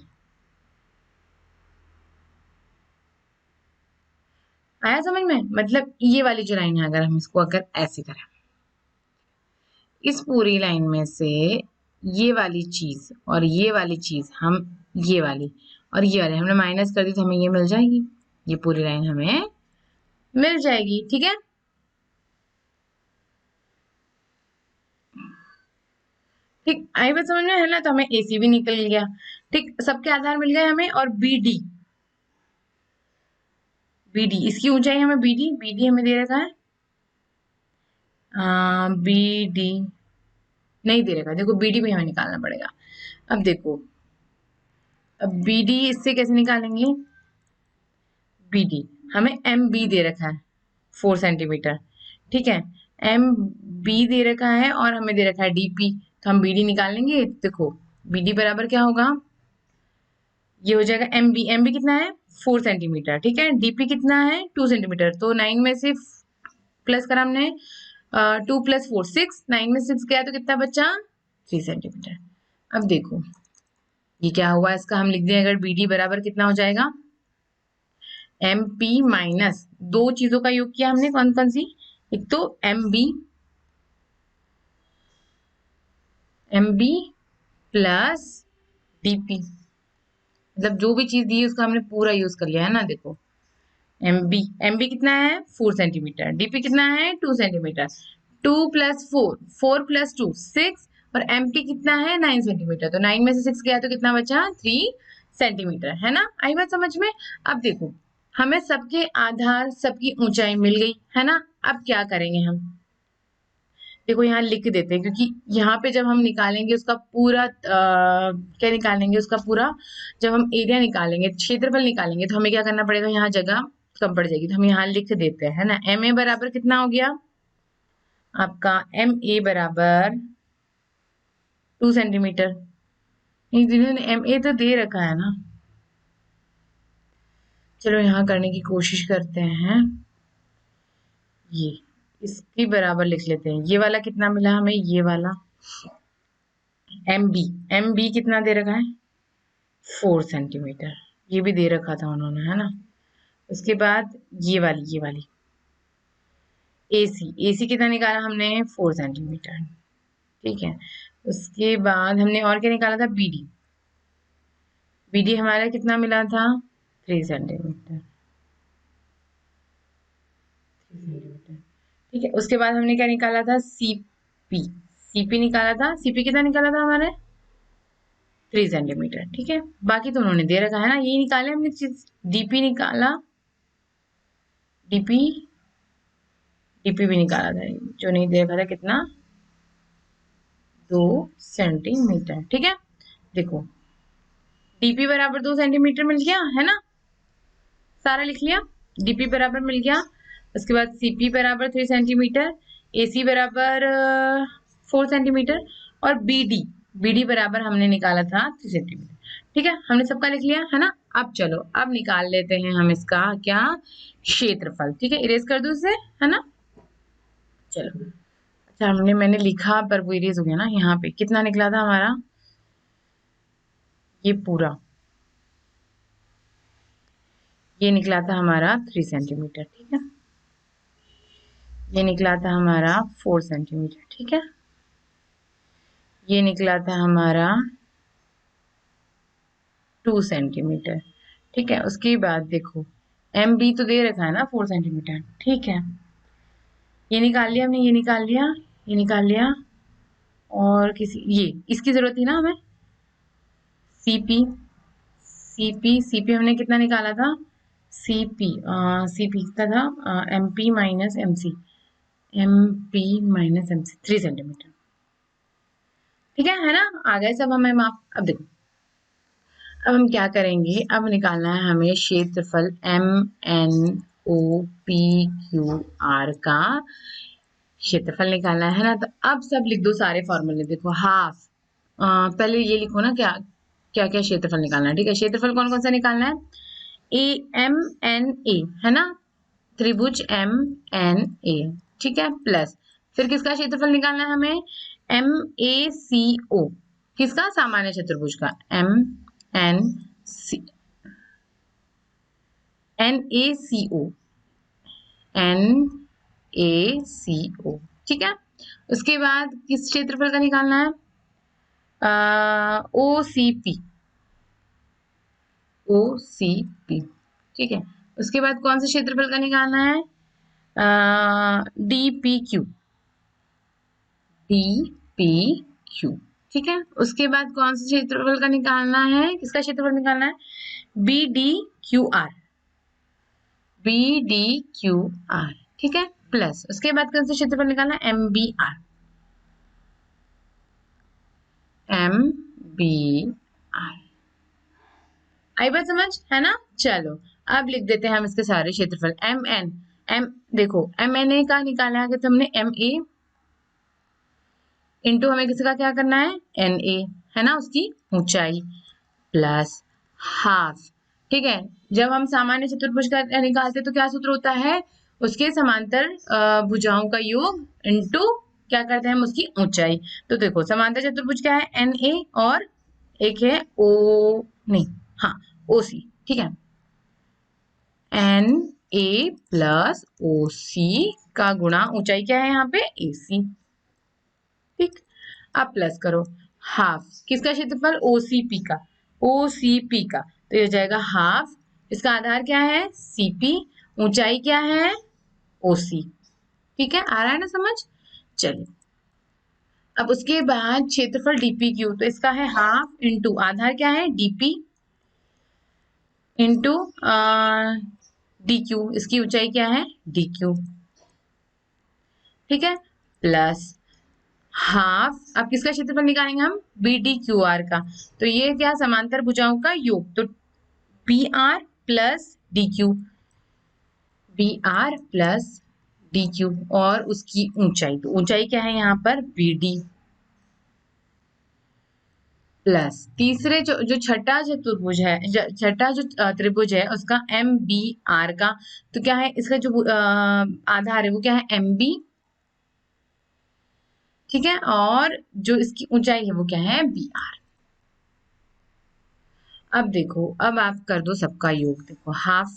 आया समझ में, मतलब ये वाली जो लाइन है, अगर हम इसको अगर ऐसे करें, इस पूरी लाइन में से ये वाली चीज और ये वाली चीज हम, ये वाली और ये वाली हमने माइनस कर दी तो हमें ये मिल जाएगी, ये पूरी लाइन हमें मिल जाएगी। ठीक है, ठीक आई बात समझ में, है ना, तो हमें एसी भी निकल गया। ठीक, सबके आधार मिल गए हमें, और बी डी, बी डी इसकी ऊंचाई हमें, बी डी हमें दे रखा है, बी डी नहीं दे रखा, देखो बी डी भी हमें निकालना पड़ेगा। अब देखो, अब बी डी इससे कैसे निकालेंगे, बी डी हमें एम बी दे रखा है 4 सेंटीमीटर। ठीक है, एम बी दे रखा है और हमें दे रखा है डीपी, तो हम बी डी निकाल लेंगे। देखो बी डी बराबर क्या होगा, ये हो जाएगा एम बी कितना है 4 सेंटीमीटर। ठीक है, डीपी कितना है 2 सेंटीमीटर, तो 9 में से प्लस करा हमने, 2 + 4 6, 9 में 6 गया तो कितना बचा, 3 सेंटीमीटर। अब देखो ये क्या हुआ, इसका हम लिख दें अगर बी डी बराबर कितना हो जाएगा, एम पी माइनस दो चीजों का योग किया हमने, कौन कौन सी, एक तो एम बी प्लस डीपी, मतलब जो भी चीज दी है उसका हमने पूरा यूज कर लिया है ना। देखो एम बी कितना है 4 सेंटीमीटर, डीपी कितना है 2 सेंटीमीटर, 2 + 4, 4 + 2 6, और एम पी कितना है 9 सेंटीमीटर, तो 9 में से 6 गया तो कितना बचा 3 सेंटीमीटर, है ना, आई बात समझ में। अब देखो हमें सबके आधार सबकी ऊंचाई मिल गई है ना, अब क्या करेंगे हम, देखो यहाँ लिख देते हैं, क्योंकि यहाँ पे जब हम निकालेंगे उसका पूरा क्या निकालेंगे, उसका पूरा जब हम एरिया निकालेंगे, क्षेत्रफल निकालेंगे, तो हमें क्या करना पड़ेगा, यहाँ जगह कम पड़ जाएगी, तो हम यहाँ लिख देते हैं, है ना, एम ए बराबर कितना हो गया आपका, एम ए बराबर 2 सेंटीमीटर। जिन्होंने एम ए तो दे रखा है ना, चलो यहाँ करने की कोशिश करते हैं, ये इसकी बराबर लिख लेते हैं, ये वाला कितना मिला हमें, ये वाला एम बी कितना दे रखा है 4 सेंटीमीटर, ये भी दे रखा था उन्होंने, है ना। उसके बाद ये वाली एसी कितना निकाला हमने 4 सेंटीमीटर। ठीक है, उसके बाद हमने और क्या निकाला था, बी डी हमारा कितना मिला था 3 सेंटीमीटर, 3 सेंटीमीटर। ठीक है, उसके बाद हमने क्या निकाला था, सीपी निकाला था, सीपी कितना निकाला था हमारे 3 सेंटीमीटर। ठीक है, बाकी तो उन्होंने दे रखा है ना, ये निकाले हमने चीज, डीपी निकाला, डीपी डीपी भी निकाला था, जो नहीं दे रखा था कितना 2 सेंटीमीटर। ठीक है, देखो डीपी बराबर 2 सेंटीमीटर मिल गया, है ना, सारा लिख लिया, डीपी बराबर मिल गया। उसके बाद सीपी बराबर 3 सेंटीमीटर, एसी बराबर 4 सेंटीमीटर, और बीडी बराबर हमने निकाला था 3 सेंटीमीटर। ठीक है, हमने सबका लिख लिया है ना। अब चलो अब निकाल लेते हैं हम इसका क्या, क्षेत्रफल। ठीक है, इरेज कर दो इसे, है ना, चलो। अच्छा मैंने लिखा पर वो इरेज हो गया ना, यहाँ पे कितना निकला था हमारा, ये पूरा ये निकला था हमारा 3 सेंटीमीटर। ठीक है, ये निकला था हमारा 4 सेंटीमीटर। ठीक है, ये निकला था हमारा 2 सेंटीमीटर। ठीक है, उसके बाद देखो एम बी तो दे रखा है ना 4 सेंटीमीटर। ठीक है, ये निकाल लिया हमने, ये निकाल लिया, ये निकाल लिया। और किसी ये इसकी जरूरत थी ना हमें, सीपी। सीपी हमने कितना निकाला था, सीपी कितना था, M P minus M C, M P minus M C 3 centimetre. ठीक है ना, आ गए सब हमें माप। अब देखो, अब हम क्या करेंगे, अब निकालना है हमें क्षेत्रफल M N O P Q R का क्षेत्रफल निकालना है ना। तो अब सब लिख दो सारे फॉर्मूले। देखो हाफ, पहले ये लिखो ना क्या क्या क्या क्षेत्रफल निकालना है। ठीक है, क्षेत्रफल कौन कौन सा निकालना है, ए एम एन ए है ना, त्रिभुज एम एन ए। ठीक है, प्लस फिर किसका क्षेत्रफल निकालना है हमें, एम ए सी ओ, किसका, सामान्य चतुर्भुज का, M N C, N A C O, N A C O. ठीक है, उसके बाद किस क्षेत्रफल का निकालना है, ओ सी पी, ओ सी पी। ठीक है, उसके बाद कौन से क्षेत्रफल का निकालना है, D P Q, D P Q. ठीक है, उसके बाद कौन से क्षेत्रफल का निकालना है, किसका क्षेत्रफल निकालना है, B D Q R, B D Q R. ठीक है, प्लस उसके बाद कौन सा क्षेत्रफल निकालना है, M B R, M B R. आई बात समझ, है ना। चलो अब लिख देते हैं हम इसके सारे क्षेत्रफल, एम एन, एम देखो एम एन ए का निकाला है तो हमने एम ए इंटू हमें किसका क्या करना है, एन ए, है ना, उसकी ऊंचाई, प्लस हाफ। ठीक है, जब हम सामान्य चतुर्भुज का निकालते तो क्या सूत्र होता है, उसके समांतर भुजाओं का योग इंटू क्या करते हैं हम, उसकी ऊंचाई। तो देखो समांतर चतुर्भुज क्या है, एन ए, और एक है ओ, नहीं, हाँ, ओ सी। ठीक है, एन ए प्लस ओ सी का गुणा ऊंचाई क्या है यहाँ पे, ए सी। ठीक, अब प्लस करो, हाफ किसका क्षेत्रफल, ओसीपी का, ओसीपी का, तो ये हो जाएगा हाफ, इसका आधार क्या है, सीपी, ऊंचाई क्या है, ओसी। ठीक है, आ रहा है ना समझ। चलिए, अब उसके बाद क्षेत्रफल डीपी क्यू, तो इसका है हाफ इंटू आधार क्या है, डीपी, इंटू डी क्यू, इसकी ऊंचाई क्या है, डी क्यू। ठीक है, प्लस हाफ, अब किसका क्षेत्रफल निकालेंगे हम, बी डी क्यू आर का, तो ये क्या, समांतर भुजाओं का योग, तो B R plus D Q, B R plus D Q, और उसकी ऊंचाई, तो ऊंचाई क्या है यहाँ पर, बी डी, प्लस तीसरे जो छठा चतुर्भुज है, छठा जो त्रिभुज है उसका एम बी आर का, तो क्या है इसका जो आधार है वो क्या है, एम बी। ठीक है, और जो इसकी ऊंचाई है वो क्या है, बी आर। अब देखो, अब आप कर दो सबका योग, देखो हाफ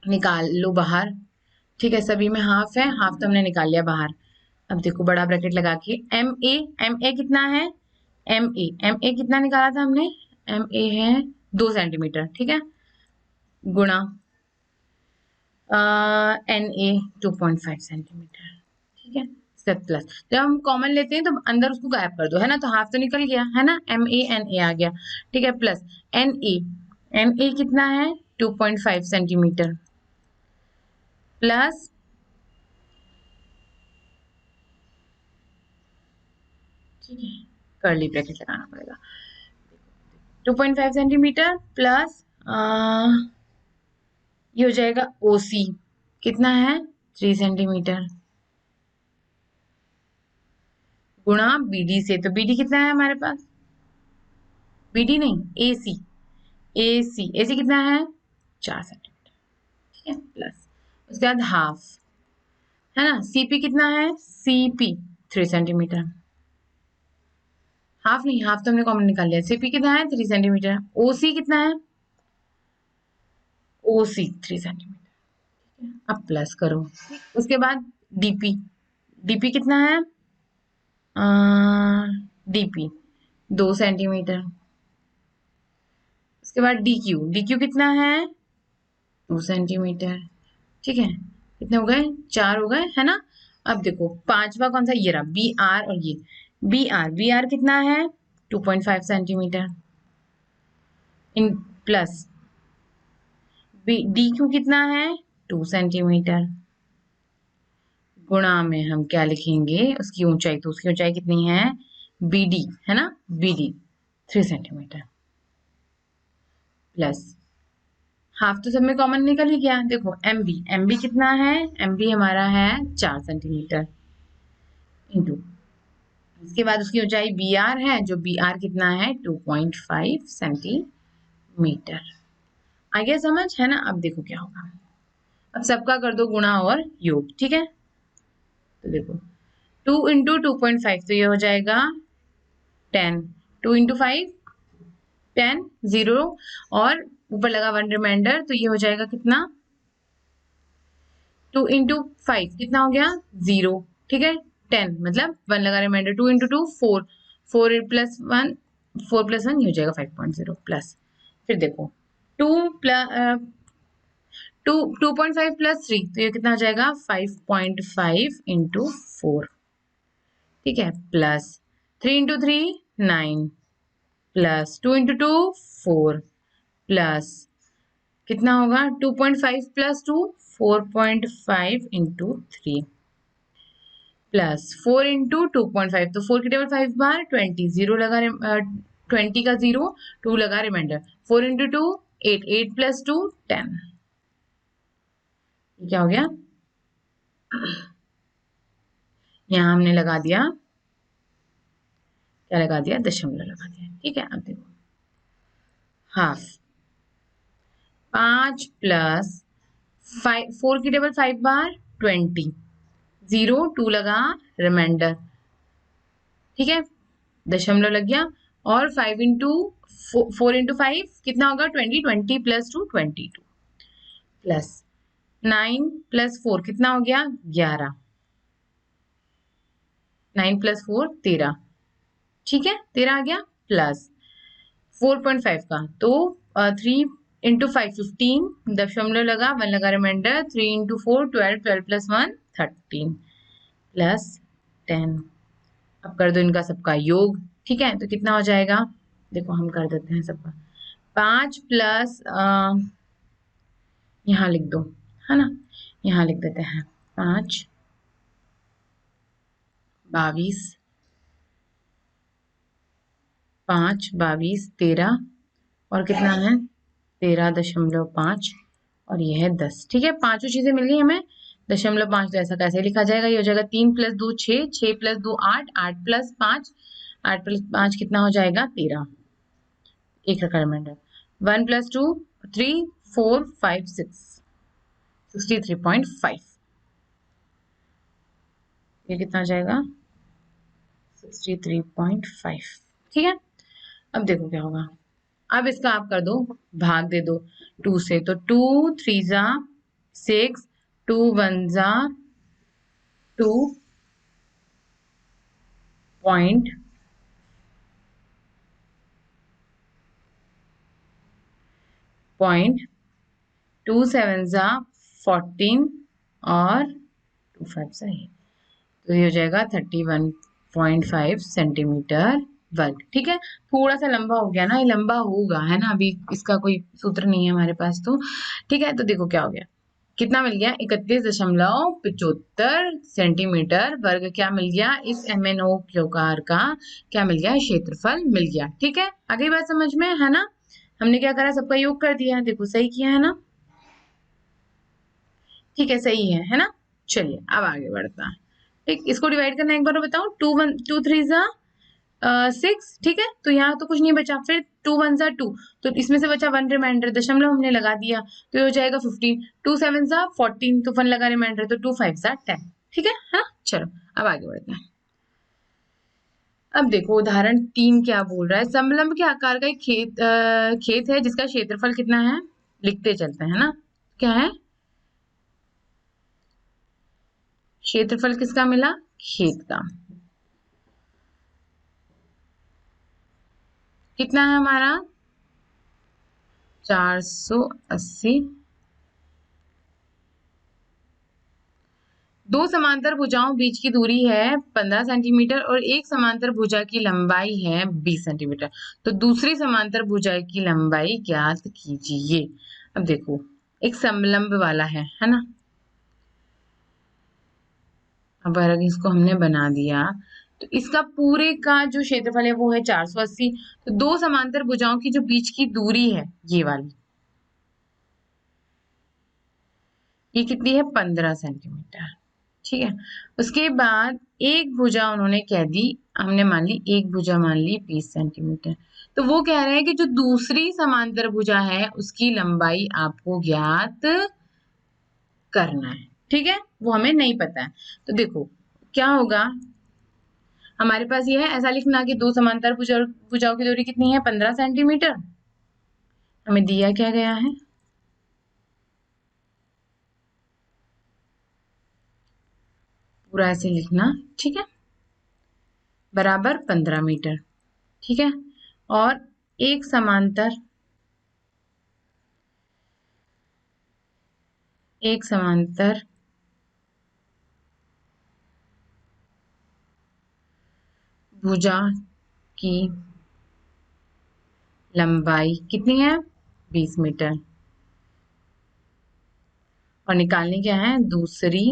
निकाल लो बाहर। ठीक है, सभी में हाफ है, हाफ तो हमने निकाल लिया बाहर। अब देखो बड़ा ब्रैकेट लगा के, एम ए, एम ए कितना है, एम ए कितना निकाला था हमने, एम ए है 2 सेंटीमीटर। ठीक है, गुणा एन ए 2.5 सेंटीमीटर। ठीक है, सब प्लस, जब हम कॉमन लेते हैं तो अंदर उसको गायब कर दो, है ना, तो हाफ तो निकल गया, है ना, एम ए एन ए आ गया। ठीक है, plus N A, N A कितना है 2.5 सेंटीमीटर, प्लस ठीक है, कर्ली ब्रैकेट लगाना पड़ेगा, 2.5 सेंटीमीटर प्लस ये हो जाएगा ओसी, कितना है 3 सेंटीमीटर, गुणा बीडी से, तो बीडी कितना है हमारे पास, बीडी नहीं ए सी, ए सी, ए सी कितना है 4 सेंटीमीटर। ठीक है, प्लस उसके बाद हाफ, है ना, सीपी कितना है, सीपी 3 सेंटीमीटर, हाफ नहीं, हाफ तो हमने कॉमन निकाल लिया, सीपी कितना है 3 सेंटीमीटर, ओसी कितना है, ओसी 3 सेंटीमीटर। अब प्लस करो, उसके बाद डीपी, डीपी कितना है डीपी 2 सेंटीमीटर। उसके बाद डीक्यू, डीक्यू कितना है 2 सेंटीमीटर। ठीक है, कितने हो गए 4 हो गए है ना। अब देखो पांचवा कौन सा, ये रहा बी आर, और ये बी आर, बी आर कितना है 2.5 centimetre in plus D Q कितना है 2 सेंटीमीटर, गुणा में हम क्या लिखेंगे उसकी ऊंचाई, तो उसकी ऊंचाई कितनी है बी डी है ना, B D 3 centimetre plus half तो सब में कॉमन निकल ही गया। देखो एम बी, एम बी कितना है, एम बी हमारा है 4 सेंटीमीटर इंटू, इसके बाद उसकी ऊंचाई बी आर है, जो बी आर कितना है 2.5 सेंटीमीटर। आ गया समझ है ना। अब देखो क्या होगा, अब सबका कर दो गुणा और योग। ठीक है, तो देखो 2 × 2.5 तो ये हो जाएगा 10, 2 × 5 10, 0 और ऊपर लगा 1 रिमाइंडर, तो ये हो जाएगा कितना 2 × 5 कितना हो गया 0। ठीक है, 10 मतलब 1 लगा रिमाइंडर, 2 × 2 4, 4 प्लस 1, 4 प्लस 1 ये हो जाएगा 5.0 प्लस, फिर देखो 2 प्लस 2.5 प्लस 3 तो ये कितना हो जाएगा 5.5 इंटू 4। ठीक है, प्लस 3 × 3 9 प्लस 2 × 2 4 प्लस कितना होगा 2.5 प्लस 2 4.5 इंटू 3 प्लस 4 इंटू 2.5, तो 4 की टेबल 5 बार 20, 0 लगा 20 का 0, 2 लगा रिमाइंडर, 4 इंटू 2 8, 8 प्लस 2 10। क्या हो गया, यहाँ हमने लगा दिया, क्या लगा दिया दशमलव लगा दिया। ठीक है, अब देखो हाफ 5 प्लस 5, 4 की टेबल 5 बार 20, 0 2 लगा रिमाइंडर। ठीक है, दशमलव लग गया, और 5 इंटू 4 × 5 कितना होगा 20, 20 प्लस 2 22 प्लस 9 प्लस 4 कितना हो गया 11, 9 प्लस 4 13। ठीक है, 13 आ गया, प्लस 4.5 का, तो 3 × 5 15, दशमलव लगा 1 लगा रिमाइंडर, 3 × 4 12, 12 प्लस 1 13 प्लस 10। अब कर दो इनका सबका योग। ठीक है, तो कितना हो जाएगा, देखो हम कर देते हैं सबका, 5 प्लस यहाँ लिख दो है ना, यहाँ लिख देते हैं 5 22, 5 22 13, और कितना है 13.5, और ये है 10। ठीक है, पांचों चीजें मिल गई हमें, 0.5 तो ऐसा कैसे लिखा जाएगा, ये हो जाएगा 3 प्लस 2 6, 6 प्लस 2 8, 8 प्लस 5, 8 प्लस 5 कितना हो जाएगा 13, एक रखा रिमाइंडर, 1 प्लस 2 3 4 5 6, 63.5, ये कितना हो जाएगा 63.5। ठीक है, अब देखो क्या होगा, अब इसका आप कर दो भाग दे दो 2 से, तो 2 3 जा 6, 2 1 जा 2 पॉइंट 2 7 जा 14, और 2 5 जा 8, तो ये हो जाएगा 31.5 सेंटीमीटर वर्ग। ठीक है, थोड़ा सा लंबा हो गया ना, ये लंबा होगा है ना, अभी इसका कोई सूत्र नहीं है हमारे पास तो। ठीक है, तो देखो क्या हो गया, कितना मिल गया 31.75 सेंटीमीटर वर्ग, क्या मिल गया इस MNO प्रकार का, क्या मिल गया क्षेत्रफल मिल गया। ठीक है, आगे बात समझ में है ना, हमने क्या करा सबका योग कर दिया, देखो सही किया है ना। ठीक है, सही है ना। चलिए अब आगे बढ़ता है। ठीक, इसको डिवाइड करना एक बार बताओ, 2 3 जा 6। ठीक है, तो यहाँ तो कुछ नहीं बचा, फिर 2 1 जा 2, तो इसमें से बचा 1 रिमाइंडर, दशमलव हमने लगा दिया, तो ये हो जाएगा 15, 2 7 जा 14, तो 1 लगा रिमाइंडर, तो 2 5 जा 10। ठीक है हाँ, चलो अब आगे बढ़ते हैं। अब देखो उदाहरण 3 क्या बोल रहा है, समलंब के आकार का एक खेत है जिसका क्षेत्रफल कितना है, लिखते चलते हैं ना। क्या है क्षेत्रफल, किसका मिला खेत का, कितना है हमारा 480। दो समांतर भुजाओं बीच की दूरी है 15 सेंटीमीटर और एक समांतर भुजा की लंबाई है 20 सेंटीमीटर। तो दूसरी समांतर भुजा की लंबाई ज्ञात कीजिए। अब देखो एक समलंब वाला है ना। अब अगर इसको हमने बना दिया तो इसका पूरे का जो क्षेत्रफल है वो है 480। तो दो समांतर भुजाओं की जो बीच की दूरी है ये वाली, ये कितनी है 15 सेंटीमीटर। ठीक है। उसके बाद एक भुजा उन्होंने कह दी, हमने मान ली एक भुजा मान ली 20 सेंटीमीटर। तो वो कह रहे हैं कि जो दूसरी समांतर भुजा है उसकी लंबाई आपको ज्ञात करना है। ठीक है, वो हमें नहीं पता है। तो देखो क्या होगा, हमारे पास ये है ऐसा लिखना कि दो समांतर भुजाओं की दूरी कितनी है 15 सेंटीमीटर। हमें दिया क्या गया है, पूरा ऐसे लिखना। ठीक है, बराबर 15 मीटर। ठीक है, और एक समांतर भुजा की लंबाई कितनी है 20 मीटर। और निकालनी क्या है, दूसरी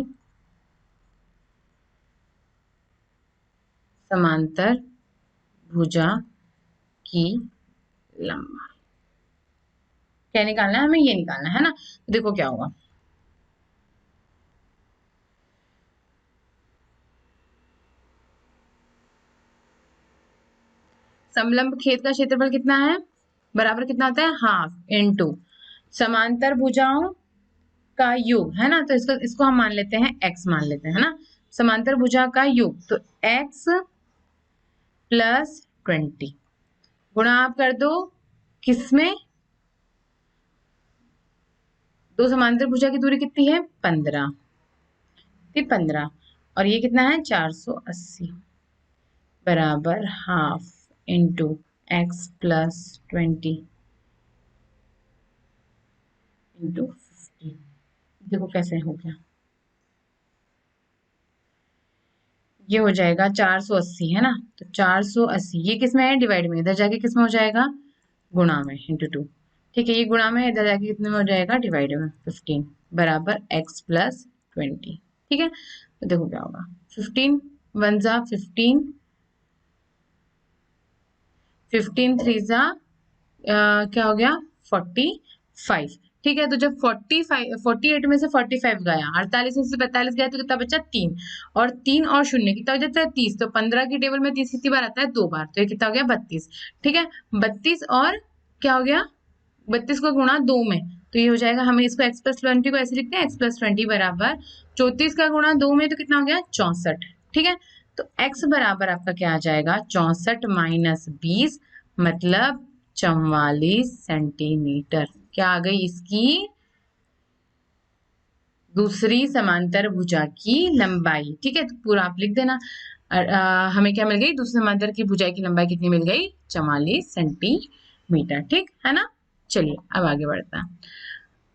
समांतर भुजा की लंबाई। क्या निकालना है हमें, ये निकालना है ना। तो देखो क्या होगा, समलंब खेद का क्षेत्रफल कितना है, बराबर कितना होता है हाफ इनटू समांतर भुजाओं का योग, है ना। तो इसको इसको हम मान लेते हैं x मान लेते हैं, है ना। समांतर भुजा का योग तो x प्लस 20 गुणा आप कर दो किसमें, दो समांतर भुजा की दूरी कितनी है 15, ठीक 15, और ये कितना है 480 बराबर half into x plus 20 into 50। देखो कैसे हो गया, ये हो जाएगा 480 है ना। तो 480 ये किस में है डिवाइड में, इधर जाके किस में हो जाएगा गुणा में इंटू 2। ठीक है, ये गुणा में इधर जाके कितने में हो जाएगा डिवाइड में 15 बराबर एक्स प्लस 20। ठीक है, तो देखो क्या होगा 15 वन जा 15, 15 थ्री जा क्या हो गया 45। ठीक है, तो जब 45 48 में से 45 गया, 48 में से 45 गया तो कितना बचा 3, और 3 और शून्य कितना हो जाता है 30। तो 15 की टेबल में 30 कितनी बार आता है 2 बार, तो ये कितना हो गया 32। ठीक है, 32 और क्या हो गया 32 को गुणा 2 में, तो ये हो जाएगा, हमें इसको x प्लस 20 को ऐसे लिखते हैं x प्लस 20 बराबर 34 का गुणा 2 में तो कितना हो गया 64। ठीक है, तो x बराबर आपका क्या आ जाएगा 64 माइनस 20 मतलब 44 सेंटीमीटर। क्या आ गई इसकी दूसरी समांतर भुजा की लंबाई। ठीक है, तो पूरा आप लिख देना। हमें क्या मिल गई, दूसरी समांतर की भुजा की लंबाई कितनी मिल गई 44 सेंटीमीटर। ठीक है ना। चलिए अब आगे बढ़ता है।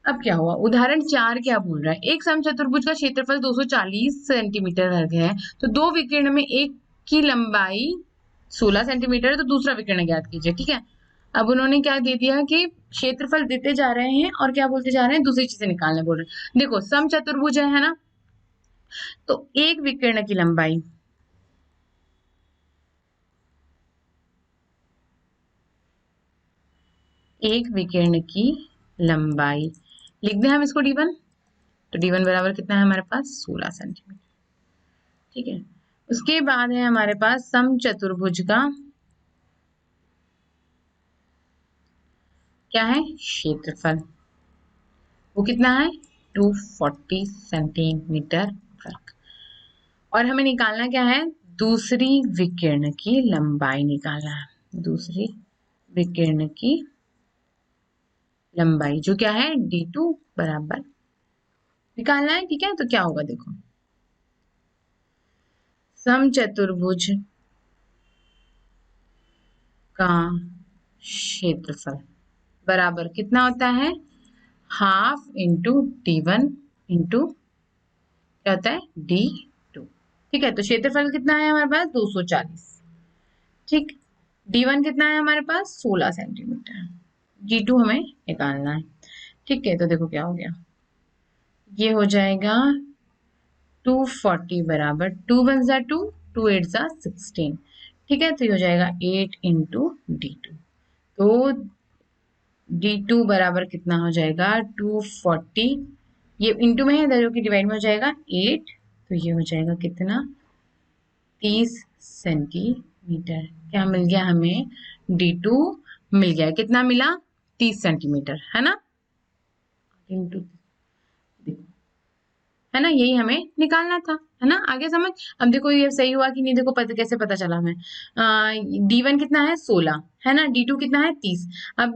अब क्या हुआ, उदाहरण 4 क्या बोल रहा है, एक समचतुर्भुज का क्षेत्रफल 240 सेंटीमीटर वर्ग है। तो दो विकर्ण में एक की लंबाई 16 सेंटीमीटर है, तो दूसरा विकर्ण ज्ञात कीजिए। ठीक है, अब उन्होंने क्या दे दिया कि क्षेत्रफल देते जा रहे हैं और क्या बोलते जा रहे हैं, दूसरी चीजें निकालने बोल रहे हैं। देखो समचतुर्भुज है ना, तो एक विकर्ण की लंबाई, एक विकर्ण की लंबाई लिख दें हम इसको d1। तो d1 बराबर कितना है हमारे पास 16 सेंटीमीटर। ठीक है, उसके बाद है हमारे पास समचतुर्भुज का क्या है क्षेत्रफल, वो कितना है 240 सेंटीमीटर वर्ग। और हमें निकालना क्या है, दूसरी विकर्ण की लंबाई निकालना है, दूसरी विकर्ण की लंबाई जो क्या है d2 बराबर निकालना है। ठीक है, तो क्या होगा देखो, समचतुर्भुज का क्षेत्रफल बराबर कितना होता है, हाफ इंटू D1 इंटू क्या होता है D2। ठीक है, तो क्षेत्रफल कितना है हमारे पास 240। ठीक, D1 कितना है हमारे पास 16 सेंटीमीटर, D2 हमें निकालना है। ठीक है, तो देखो क्या हो गया, ये हो जाएगा 240 बराबर 2 वन जा 2, 2 8 जा 16। ठीक है, तो ये हो जाएगा 8 इंटू D2। तो D2 बराबर कितना हो जाएगा 240, ये इंटू में है जो कि डिवाइड में हो जाएगा 8, तो ये हो जाएगा कितना 30 सेंटीमीटर। क्या मिल गया हमें, D2 मिल गया, कितना मिला 30 सेंटीमीटर, है ना, इंटू, है ना, यही हमें निकालना था, है ना, आगे समझ। अब देखो ये सही हुआ कि नहीं, देखो पता कैसे पता चला हमें, D1 कितना है 16, है ना, D2 कितना है 30। अब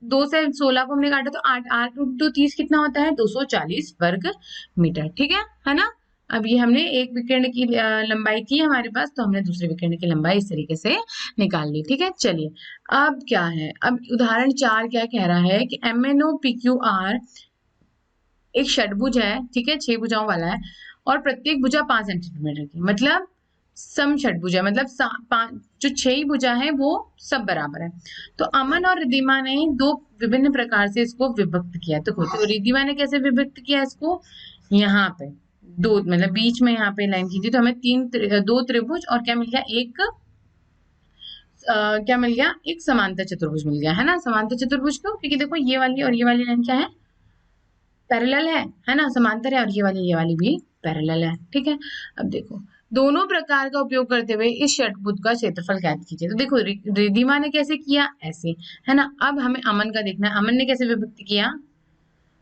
2 से 16 को हमने काटा तो 8, 8 इंटू 30 कितना होता है 240 वर्ग मीटर। ठीक है ना। अब ये हमने एक विकर्ण की लंबाई थी हमारे पास, तो हमने दूसरे विकर्ण की लंबाई इस तरीके से निकाल ली। ठीक है, चलिए अब क्या है, अब उदाहरण 4 क्या कह रहा है कि MNOPQR एक षटभुज है, ठीक है, 6 भुजाओं वाला है, और प्रत्येक भुजा 5 सेंटीमीटर की, मतलब सम षटभुज है, मतलब जो 6 ही भुजा है वो सब बराबर है। तो अमन और रिद्धिमा ने दो विभिन्न प्रकार से इसको विभक्त किया। तो रिद्धिमा ने कैसे विभक्त किया इसको, यहाँ पे दो, मतलब बीच में यहाँ पे लाइन की थी, तो हमें दो त्रिभुज और क्या मिल गया, एक क्या मिल गया, एक समांतर चतुर्भुज मिल गया, है ना। समांतर चतुर्भुज क्यों, क्योंकि देखो ये वाली और ये वाली लाइन क्या है, पैरेलल है ना, समांतर है, और ये वाली भी पैरेलल है। ठीक है, अब देखो दोनों प्रकार का उपयोग करते हुए इस षटभुज का क्षेत्रफल ज्ञात कीजिए। तो देखो रिद्धिमा ने कैसे किया, ऐसे, है ना। अब हमें अमन का देखना है, अमन ने कैसे विभक्त किया,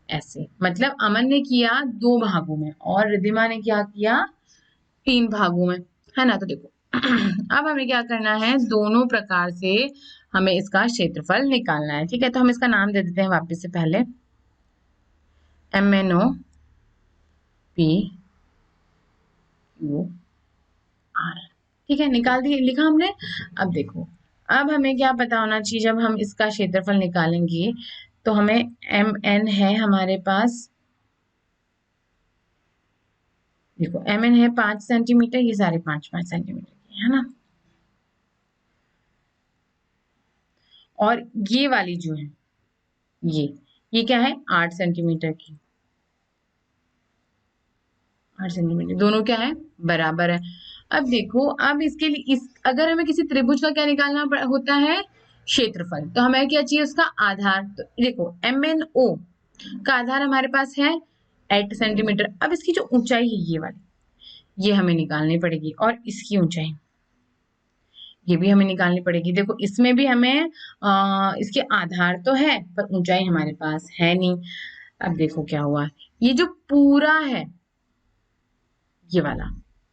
ऐसे, मतलब अमन ने किया 2 भागों में और रिद्धिमा ने क्या किया 3 भागों में, है ना। तो देखो अब हमें क्या करना है, दोनों प्रकार से हमें इसका क्षेत्रफल निकालना है। ठीक है, तो हम इसका नाम दे देते हैं वापिस से पहले, MNOPQR। ठीक है, निकाल दिए, लिखा हमने। अब देखो, अब हमें क्या पता होना चाहिए, जब हम इसका क्षेत्रफल निकालेंगे तो हमें MN है हमारे पास, देखो MN है 5 सेंटीमीटर, ये सारे 5-5 सेंटीमीटर की, है ना। और ये वाली जो है, ये क्या है 8 सेंटीमीटर की, 8 सेंटीमीटर, दोनों क्या है बराबर है। अब देखो, अब इसके लिए अगर हमें किसी त्रिभुज का क्या निकालना होता है, क्षेत्रफल, तो हमें क्या चाहिए उसका आधार। तो देखो MNO का आधार हमारे पास है 8 सेंटीमीटर। अब इसकी जो ऊंचाई है ये वाली, ये हमें निकालनी पड़ेगी, और इसकी ऊंचाई ये भी हमें निकालनी पड़ेगी। देखो इसमें भी हमें इसके आधार तो है पर ऊंचाई हमारे पास है नहीं। अब देखो क्या हुआ, ये जो पूरा है ये वाला,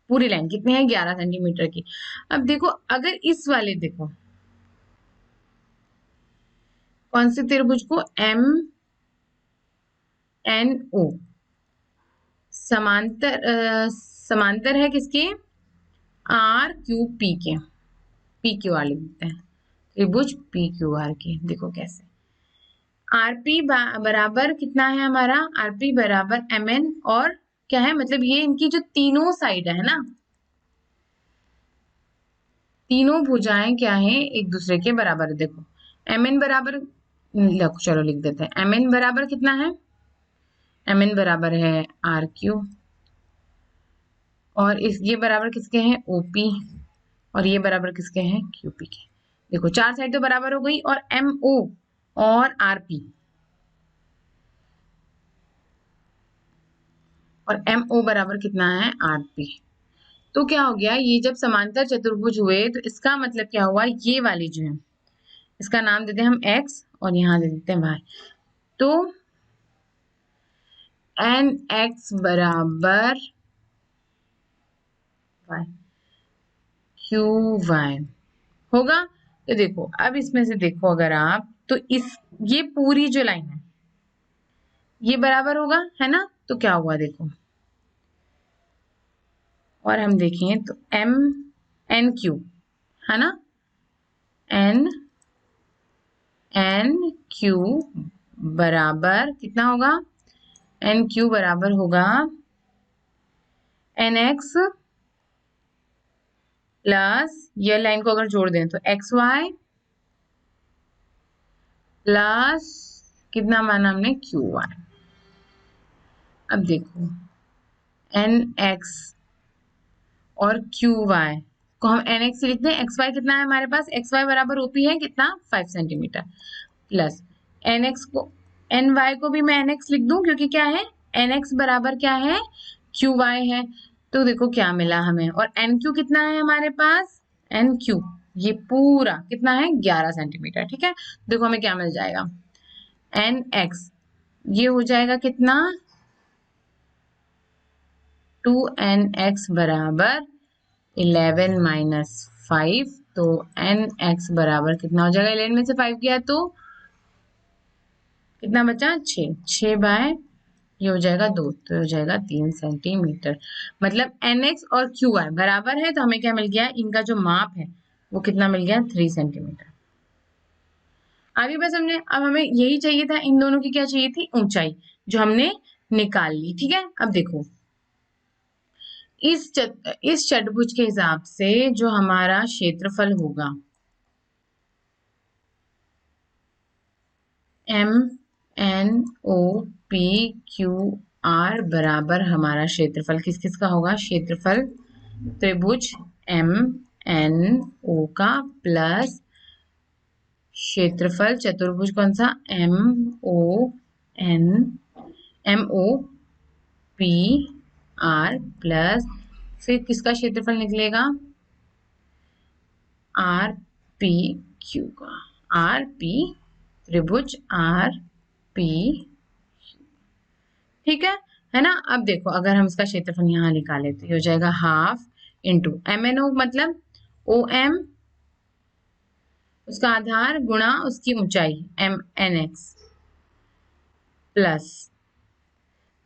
पूरी लाइन कितनी है 11 सेंटीमीटर की। अब देखो अगर इस वाले, देखो कौन से त्रिभुज को, MNO समांतर है किसके, RQP के, PQR लिख देते हैं, त्रिभुज PQR के। देखो कैसे, आरपी बराबर कितना है हमारा, आरपी बराबर MN, और क्या है, मतलब ये इनकी जो तीनों साइड है ना, तीनों भुजाएं क्या है एक दूसरे के बराबर है। देखो MN बराबर, चलो लिख देते हैं, MN बराबर कितना है, MN बराबर है RQ, और ये बराबर किसके हैं OP, और ये बराबर किसके हैं QP के। देखो 4 साइड तो बराबर हो गई, और MO और RP, और MO बराबर कितना है RP। तो क्या हो गया, ये जब समांतर चतुर्भुज हुए तो इसका मतलब क्या हुआ, ये वाली जो है इसका नाम देते हैं हम X, और यहाँ दे देते हैं Y। तो NX बराबर Y, QY होगा। तो देखो अब इसमें से देखो, अगर आप तो ये पूरी जो लाइन है ये बराबर होगा, है ना। तो क्या हुआ देखो, और हम देखें तो MNQ, है ना, N एन क्यू बराबर कितना होगा, एन क्यू बराबर होगा एन एक्स प्लस, ये लाइन को अगर जोड़ दें तो एक्स वाई प्लस कितना माना हमने क्यू वाई। अब देखो एन एक्स और क्यू वाई को हम एन एक्स लिखते हैं, एक्स वाई कितना है हमारे पास, एक्स वाई बराबर ओपी है कितना 5 सेंटीमीटर प्लस एन एक्स को, एन वाई को भी मैं एन एक्स लिख दूं क्योंकि क्या है एन एक्स बराबर क्या है क्यू वाई है। तो देखो क्या मिला हमें, और एन क्यू कितना है हमारे पास, एन क्यू ये पूरा कितना है 11 सेंटीमीटर। ठीक है, देखो हमें क्या मिल जाएगा, एन एक्स ये हो जाएगा कितना 2nx बराबर 11 माइनस 5, तो nx बराबर कितना हो जाएगा, 11 में से 5 गया तो कितना बचा 6, 6 बाय ये हो जाएगा 2, तो हो जाएगा 3 सेंटीमीटर। मतलब nx और qy बराबर है, तो हमें क्या मिल गया, इनका जो माप है वो कितना मिल गया 3 सेंटीमीटर। अभी बस हमने, अब हमें यही चाहिए था, इन दोनों की क्या चाहिए थी ऊंचाई, जो हमने निकाल ली। ठीक है, अब देखो इस चतुर्भुज के हिसाब से जो हमारा क्षेत्रफल होगा M N O P Q R बराबर हमारा क्षेत्रफल किस किस का होगा, क्षेत्रफल त्रिभुज एम एन ओ का प्लस क्षेत्रफल चतुर्भुज कौन सा M O N M O P R plus फिर किसका क्षेत्रफल निकलेगा आर पी क्यू का, आर पी त्रिभुज आर पी। ठीक है ना। अब देखो अगर हम इसका क्षेत्रफल यहाँ निकाले तो ये हो जाएगा half into M N O मतलब ओ एम उसका आधार गुणा उसकी ऊंचाई M N X plus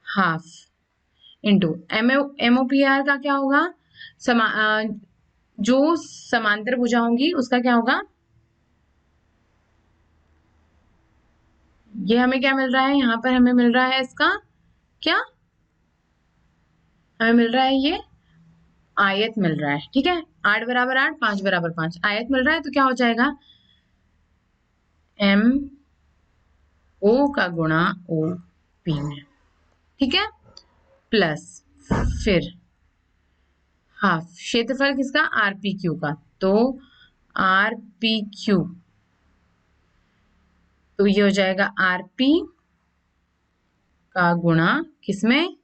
half into M O P R का क्या होगा, जो समांतर भुजा होंगी उसका क्या होगा, ये हमें क्या मिल रहा है यहाँ पर, हमें मिल रहा है इसका क्या, हमें मिल रहा है ये आयत मिल रहा है। ठीक है, 8 बराबर 8 5 बराबर 5 आयत मिल रहा है, तो क्या हो जाएगा एम ओ का गुणा ओ पी में। ठीक है, प्लस फिर हाफ क्षेत्रफल किसका आर पी क्यू का, तो आर पी क्यू तो ये हो जाएगा आर पी का गुणा किसमें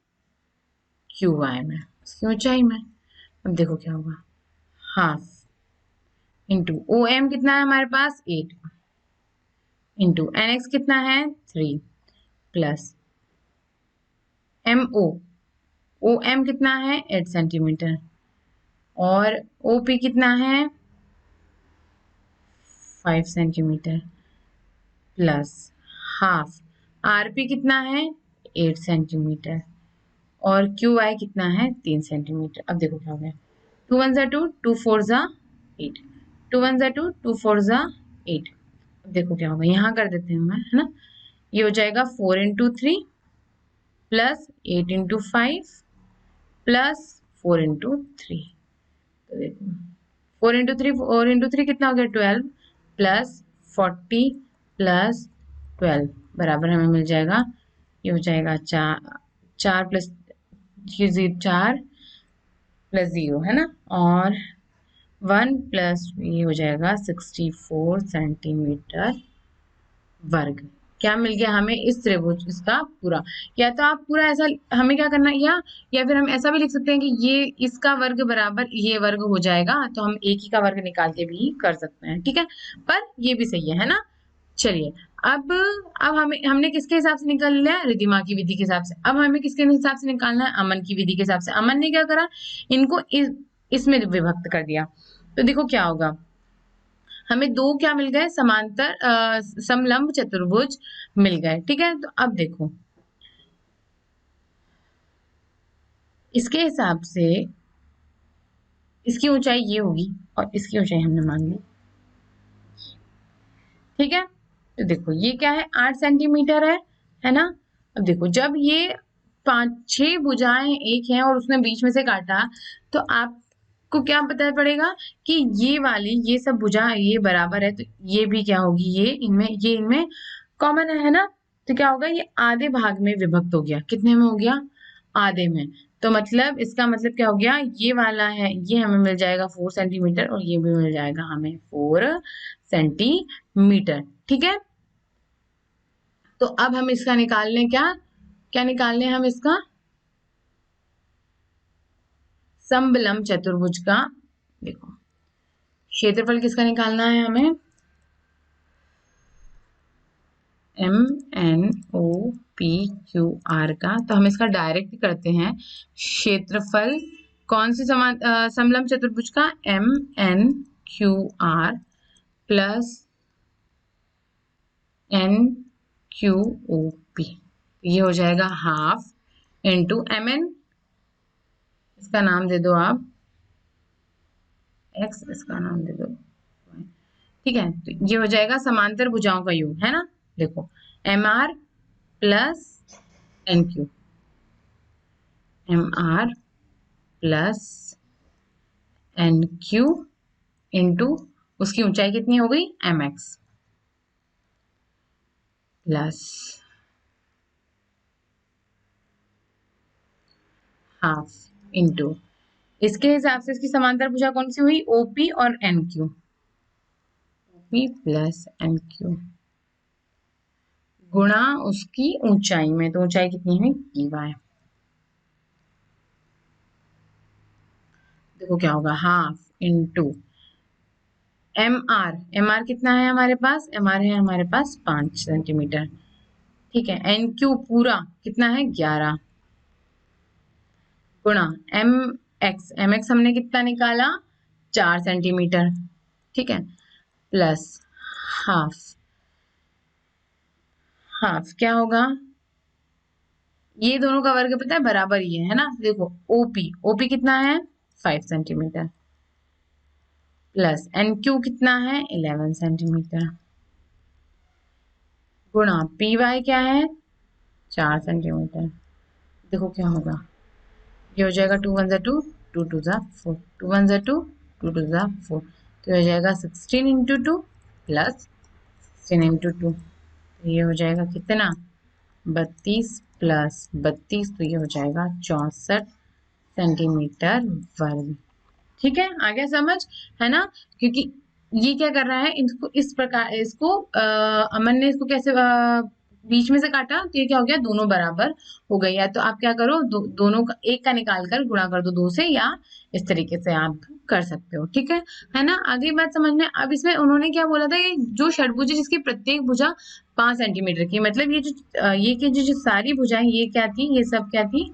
क्यू वाई में, इसकी ऊंचाई में। अब देखो क्या होगा हाफ इंटू ओ एम कितना है हमारे पास 8 इंटू एन एक्स कितना है 3 प्लस एम ओ एम कितना है 8 सेंटीमीटर और ओ पी कितना है 5 centimetre plus half R P कितना है 8 सेंटीमीटर और क्यू आई कितना है 3 सेंटीमीटर। अब देखो क्या हो गया 2 1 2 2 4 8 2 1 2 2 4 8। अब देखो क्या होगा यहाँ कर देते हैं हम, है ना, ये हो जाएगा 4 into 3 plus 8 into 5 plus 4 into 3। तो देखो 4 इंटू थ्री कितना हो गया 12 प्लस 40 प्लस 12 बराबर हमें मिल जाएगा, ये हो जाएगा 4 प्लस 4 प्लस 0 है ना, और 1 प्लस ये हो जाएगा 64 सेंटीमीटर वर्ग। क्या मिल गया हमें इस त्रिभुज इसका पूरा, या तो आप पूरा ऐसा हमें क्या करना है या फिर हम ऐसा भी लिख सकते हैं कि ये इसका वर्ग बराबर ये वर्ग हो जाएगा, तो हम एक ही का वर्ग निकाल के भी कर सकते हैं। ठीक है, पर ये भी सही है ना। चलिए अब हमने किसके हिसाब से निकाल लिया रिधिमा की विधि के हिसाब से, अब हमें किसके हिसाब से निकालना है अमन की विधि के हिसाब से। अमन ने क्या करा इनको इसमें विभक्त कर दिया, तो देखो क्या होगा हमें दो क्या मिल गए समांतर समलंब चतुर्भुज मिल गए। ठीक है, तो अब देखो इसके हिसाब से इसकी ऊंचाई ये होगी और इसकी ऊंचाई हमने मान ली। ठीक है, तो देखो ये क्या है, 8 सेंटीमीटर है ना। अब देखो जब ये 5-6 भुजाएं एक हैं और उसने बीच में से काटा, तो आपको क्या पता पड़ेगा कि ये वाली, ये सब भुजा ये बराबर है, तो ये भी क्या होगी, ये इनमें कॉमन है ना। तो क्या होगा, ये आधे भाग में विभक्त हो गया, कितने में हो गया, आधे में। तो मतलब इसका मतलब क्या हो गया, ये वाला है ये हमें मिल जाएगा 4 सेंटीमीटर और ये भी मिल जाएगा हमें 4 सेंटीमीटर। ठीक है, तो अब हम इसका निकाल लें, क्या क्या निकाल लें हम इसका, समलंब चतुर्भुज का। देखो क्षेत्रफल किसका निकालना है हमें, MNOPQR का। तो हम इसका डायरेक्ट करते हैं, क्षेत्रफल कौन सी समलंब चतुर्भुज का, MNQR प्लस NQOP। ये हो जाएगा हाफ इंटू MN, इसका नाम दे दो आप X, इसका नाम दे दो। ठीक है, तो ये हो जाएगा समांतर भुजाओं का योग, है ना। देखो MR plus NQ, MR plus NQ into उसकी ऊंचाई कितनी हो गई, MX प्लस हाफ इंटू, इसके हिसाब से इसकी समांतर भुजा कौन सी हुई, OP और NQ, OP प्लस NQ गुणा उसकी ऊंचाई में, तो ऊंचाई कितनी हुई, EY। देखो क्या होगा, हाफ इंटू MR कितना है हमारे पास, MR है हमारे पास 5 सेंटीमीटर। ठीक है, NQ पूरा कितना है 11 गुणा MX हमने कितना निकाला 4 सेंटीमीटर। ठीक है, प्लस हाफ, हाफ क्या होगा, ये दोनों का वर्ग पता है बराबर ही है ना। देखो ओपी कितना है 5 सेंटीमीटर प्लस NQ कितना है 11 सेंटीमीटर गुणा PY क्या है 4 सेंटीमीटर। देखो क्या होगा, ये हो जाएगा 2 1 2, 2 2 4, 2 1 2, 2 2 4, तो हो जाएगा 16 इंटू 2 प्लस 16 इंटू 2, तो ये हो जाएगा कितना 32 प्लस 32, तो ये हो जाएगा 64 सेंटीमीटर वर्ग। ठीक है, आ गया समझ, है ना। क्योंकि ये क्या कर रहा है, इसको इस प्रकार, इसको अमन ने इसको कैसे बीच में से काटा, तो ये क्या हो गया, दोनों बराबर हो गई। या तो आप क्या करो, दोनों का एक का निकाल कर गुणा कर दो 2 से, या इस तरीके से आप कर सकते हो। ठीक है ना। अगली बात समझ में, अब इसमें उन्होंने क्या बोला था, ये जो षटभुज है जिसकी प्रत्येक भुजा 5 सेंटीमीटर की, मतलब ये जो ये की जो सारी भुजाएं ये क्या थी, ये सब क्या थी,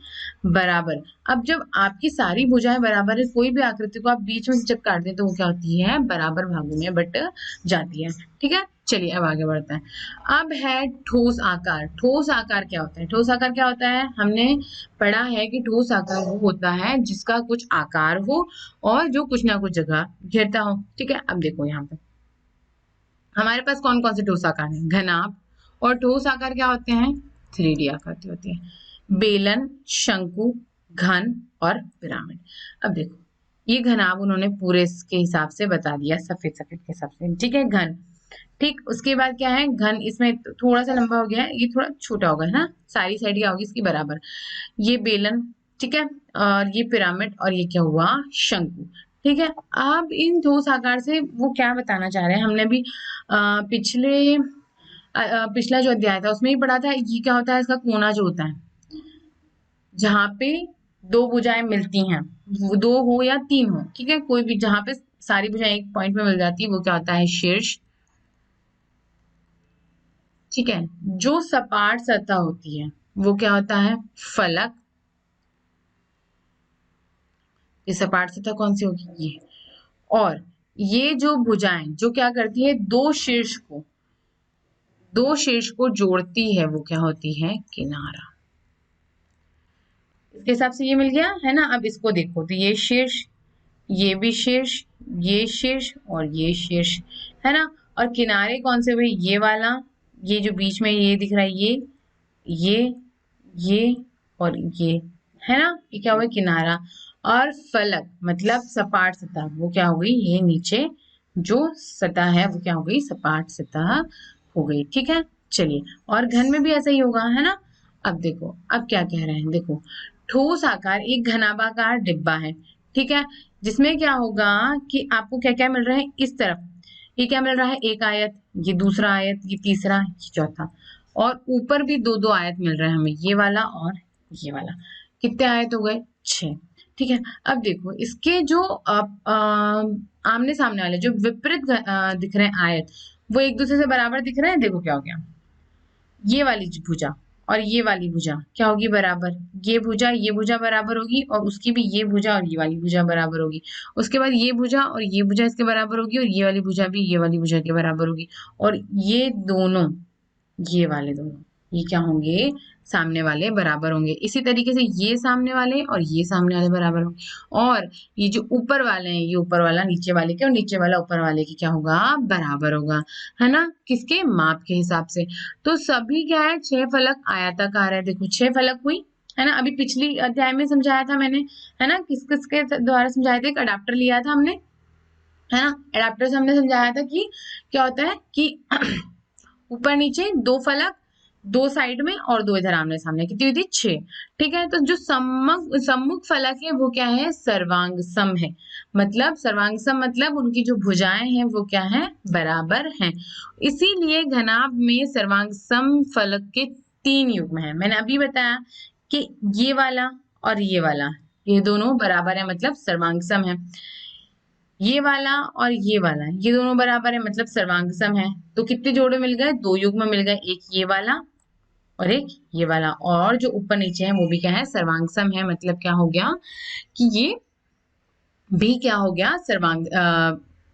बराबर। अब जब आपकी सारी भुजाएं बराबर है, कोई भी आकृति को आप बीच में से जब काट दें तो वो क्या होती है, बराबर भागों में बट जाती है। ठीक है, चलिए अब आगे बढ़ते हैं। अब है ठोस आकार। ठोस आकार क्या होता है, ठोस आकार क्या होता है, हमने पढ़ा है कि ठोस आकार वो होता है जिसका कुछ आकार हो और जो कुछ ना कुछ जगह घेरता हो। ठीक है, अब देखो यहाँ पे हमारे पास कौन कौन से ठोस आकार हैं, घनाभ, और ठोस आकार क्या होते हैं, 3D आकृति होती है, बेलन, शंकु, घन और पिरामिड। अब देखो ये घनाभ उन्होंने पूरे के हिसाब से बता दिया, सफेद सफेद के हिसाब से। ठीक है, घन, ठीक, उसके बाद क्या है, घन इसमें थोड़ा सा लंबा हो गया है, ये थोड़ा छोटा होगा, है ना, सारी साइड क्या होगी इसकी बराबर। ये बेलन, ठीक है, और ये पिरामिड, और ये क्या हुआ, शंकु। ठीक है, अब इन ठोस आकार से वो क्या बताना चाह रहे हैं, हमने भी पिछला जो अध्याय था उसमें ही पढ़ा था, ये क्या होता है, इसका कोना जो होता है जहां पे दो भुजाएं मिलती हैं, वो 2 हो या 3 हो, ठीक है, कोई भी जहां पे सारी भुजाएं एक पॉइंट पे मिल जाती है वो क्या होता है, शीर्ष। ठीक है, जो सपाट सतह होती है वो क्या होता है, फलक। ये सपाट सतह कौन सी होगी, ये। और ये जो भुजाएं जो क्या करती है, दो शीर्ष को जोड़ती है, वो क्या होती है, किनारा। इसके हिसाब से ये मिल गया, है ना। अब इसको देखो, तो ये शीर्ष, ये भी शीर्ष, ये शीर्ष और ये शीर्ष, है ना। और किनारे कौन से हुए, ये वाला ये जो बीच में ये दिख रहा है ये ये और ये, है ना, ये क्या हुआ किनारा। और फलक मतलब सपाट सतह, वो क्या हो गई, ये नीचे जो सतह है वो क्या हो गई, सपाट सतह हो गई। ठीक है, चलिए। और घन में भी ऐसा ही होगा, है ना। अब देखो, अब क्या कह रहे हैं, देखो ठोस आकार एक घनाभाकार डिब्बा है, ठीक है, जिसमें क्या होगा कि आपको क्या क्या मिल रहा है इस तरफ, ये क्या मिल रहा है, एक आयत, ये दूसरा आयत, ये तीसरा, ये चौथा, और ऊपर भी दो दो आयत मिल रहे हैं हमें, ये वाला और ये वाला। कितने आयत हो गए, 6। ठीक है, अब देखो इसके जो आमने सामने वाले जो विपरीत दिख रहे हैं आयत, वो एक दूसरे से बराबर दिख रहे हैं। देखो क्या हो गया, ये वाली भुजा और ये वाली भुजा क्या होगी, बराबर। ये भुजा बराबर होगी, और उसकी भी ये भुजा और ये वाली भुजा बराबर होगी। उसके बाद ये भुजा और ये भुजा इसके बराबर होगी, और ये वाली भुजा भी ये वाली भुजा के बराबर होगी। और ये दोनों, ये वाले दोनों, ये क्या होंगे, सामने वाले बराबर होंगे। इसी तरीके से ये सामने वाले और ये सामने वाले बराबर होंगे। और ये जो ऊपर वाले हैं, ये ऊपर वाला नीचे वाले के और नीचे वाला ऊपर वाले के क्या होगा, बराबर होगा, है ना, किसके माप के हिसाब से। तो सभी क्या है, 6 फलक आयताकार है। देखो 6 फलक हुई, है ना। अभी पिछली अध्याय में समझाया था मैंने, है ना, किस किस के द्वारा समझाया था, एक अडाप्टर लिया था हमने, है ना। अडाप्टर से हमने समझाया था कि क्या होता है कि ऊपर नीचे 2 फलक, 2 साइड में और 2 इधर आमने सामने, कितनी हुई थी, 6। ठीक है, तो जो सम्मुख फलक है वो क्या है, सर्वांग सम है। मतलब सर्वांग सम मतलब उनकी जो भुजाएं हैं वो क्या है, बराबर हैं। इसीलिए घनाभ में सर्वांग सम फलक के 3 युग्म है। मैंने अभी बताया कि ये वाला और ये दोनों बराबर है, मतलब सर्वांग सम है। ये वाला और ये दोनों बराबर है, मतलब सर्वांग सम है। तो कितने जोड़े मिल गए, 2 युग्म मिल गए, एक ये वाला और एक ये वाला। और जो ऊपर नीचे है वो भी क्या है, सर्वांग सम है। मतलब क्या हो गया कि ये भी क्या हो गया, सर्वांग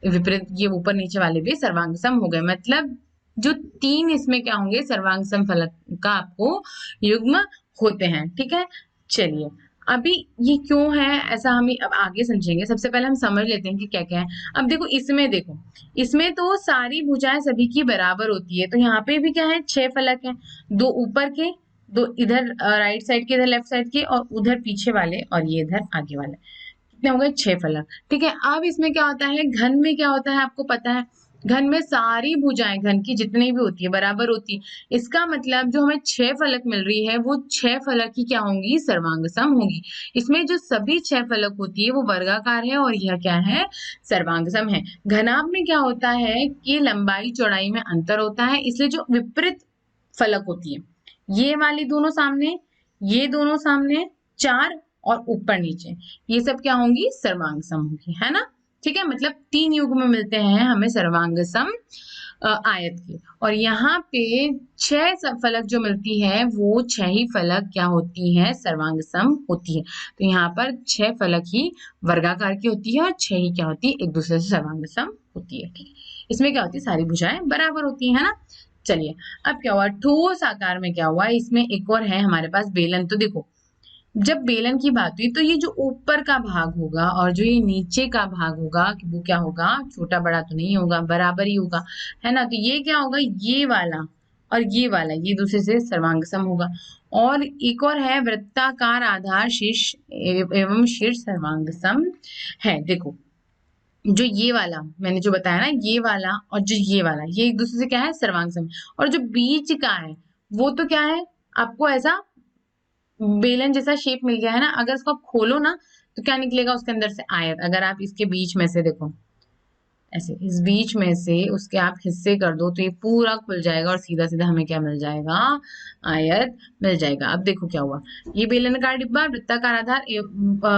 विपरीत, ये ऊपर नीचे वाले भी सर्वांग सम हो गए। मतलब जो 3 इसमें क्या होंगे, सर्वांग सम फलक का आपको युग्म होते हैं। ठीक है, चलिए। अभी ये क्यों है ऐसा, हम अब आगे समझेंगे। सबसे पहले हम समझ लेते हैं कि क्या क्या है। अब देखो इसमें, देखो इसमें तो सारी भुजाएं सभी की बराबर होती है। तो यहाँ पे भी क्या है, 6 फलक है, 2 ऊपर के, 2 इधर राइट साइड के, इधर लेफ्ट साइड के, और उधर पीछे वाले, और ये इधर आगे वाले। कितने हो गए, 6 फलक। ठीक है, अब इसमें क्या होता है, घन में क्या होता है आपको पता है, घन में सारी भुजाएं घन की जितनी भी होती है बराबर होती है। इसका मतलब जो हमें 6 फलक मिल रही है वो 6 फलक ही क्या होंगी, सर्वांग सम होगी। इसमें जो सभी 6 फलक होती है वो वर्गाकार है, और यह क्या है, सर्वांग सम है। घनाभ में क्या होता है कि लंबाई चौड़ाई में अंतर होता है, इसलिए जो विपरीत फलक होती है, ये वाली दोनों सामने, ये दोनों सामने, 4 और ऊपर नीचे, ये सब क्या होंगी, सर्वांग सम होगी, है ना। ठीक है, मतलब 3 युग्म मिलते हैं हमें सर्वांग सम आयत के। और यहाँ पे 6 फलक जो मिलती है वो 6 ही फलक क्या होती है, सर्वांग सम होती है। तो यहाँ पर 6 फलक ही वर्गाकार की होती है, और 6 ही क्या होती है, एक दूसरे से सर्वांग सम होती है। ठीक है, इसमें क्या होती है, सारी भुजाएं बराबर होती है ना। चलिए, अब क्या हुआ, ठोस आकार में क्या हुआ, इसमें एक और है हमारे पास बेलन। तो देखो, जब बेलन की बात हुई तो ये जो ऊपर का भाग होगा और जो ये नीचे का भाग होगा, वो क्या होगा, छोटा बड़ा तो नहीं होगा, बराबर ही होगा, है ना। तो ये क्या होगा, ये वाला और ये वाला ये दूसरे से सर्वांग सम होगा। और एक और है, वृत्ताकार आधार शीर्ष एवं शीर्ष सर्वांग सम है। देखो, जो ये वाला मैंने जो बताया ना, ये वाला और जो ये वाला, ये एक दूसरे से क्या है, सर्वांग सम। और जो बीच का है वो तो क्या है, आपको ऐसा बेलन जैसा शेप मिल गया है ना। अगर इसको आप खोलो ना तो क्या निकलेगा उसके अंदर से, आयत। अगर आप इसके बीच में से देखो, ऐसे इस बीच में से उसके आप हिस्से कर दो तो ये पूरा खुल जाएगा, और सीधा सीधा हमें क्या मिल जाएगा, आयत मिल जाएगा। अब देखो क्या हुआ, ये बेलनाकार डिब्बा वृत्ताकार आधार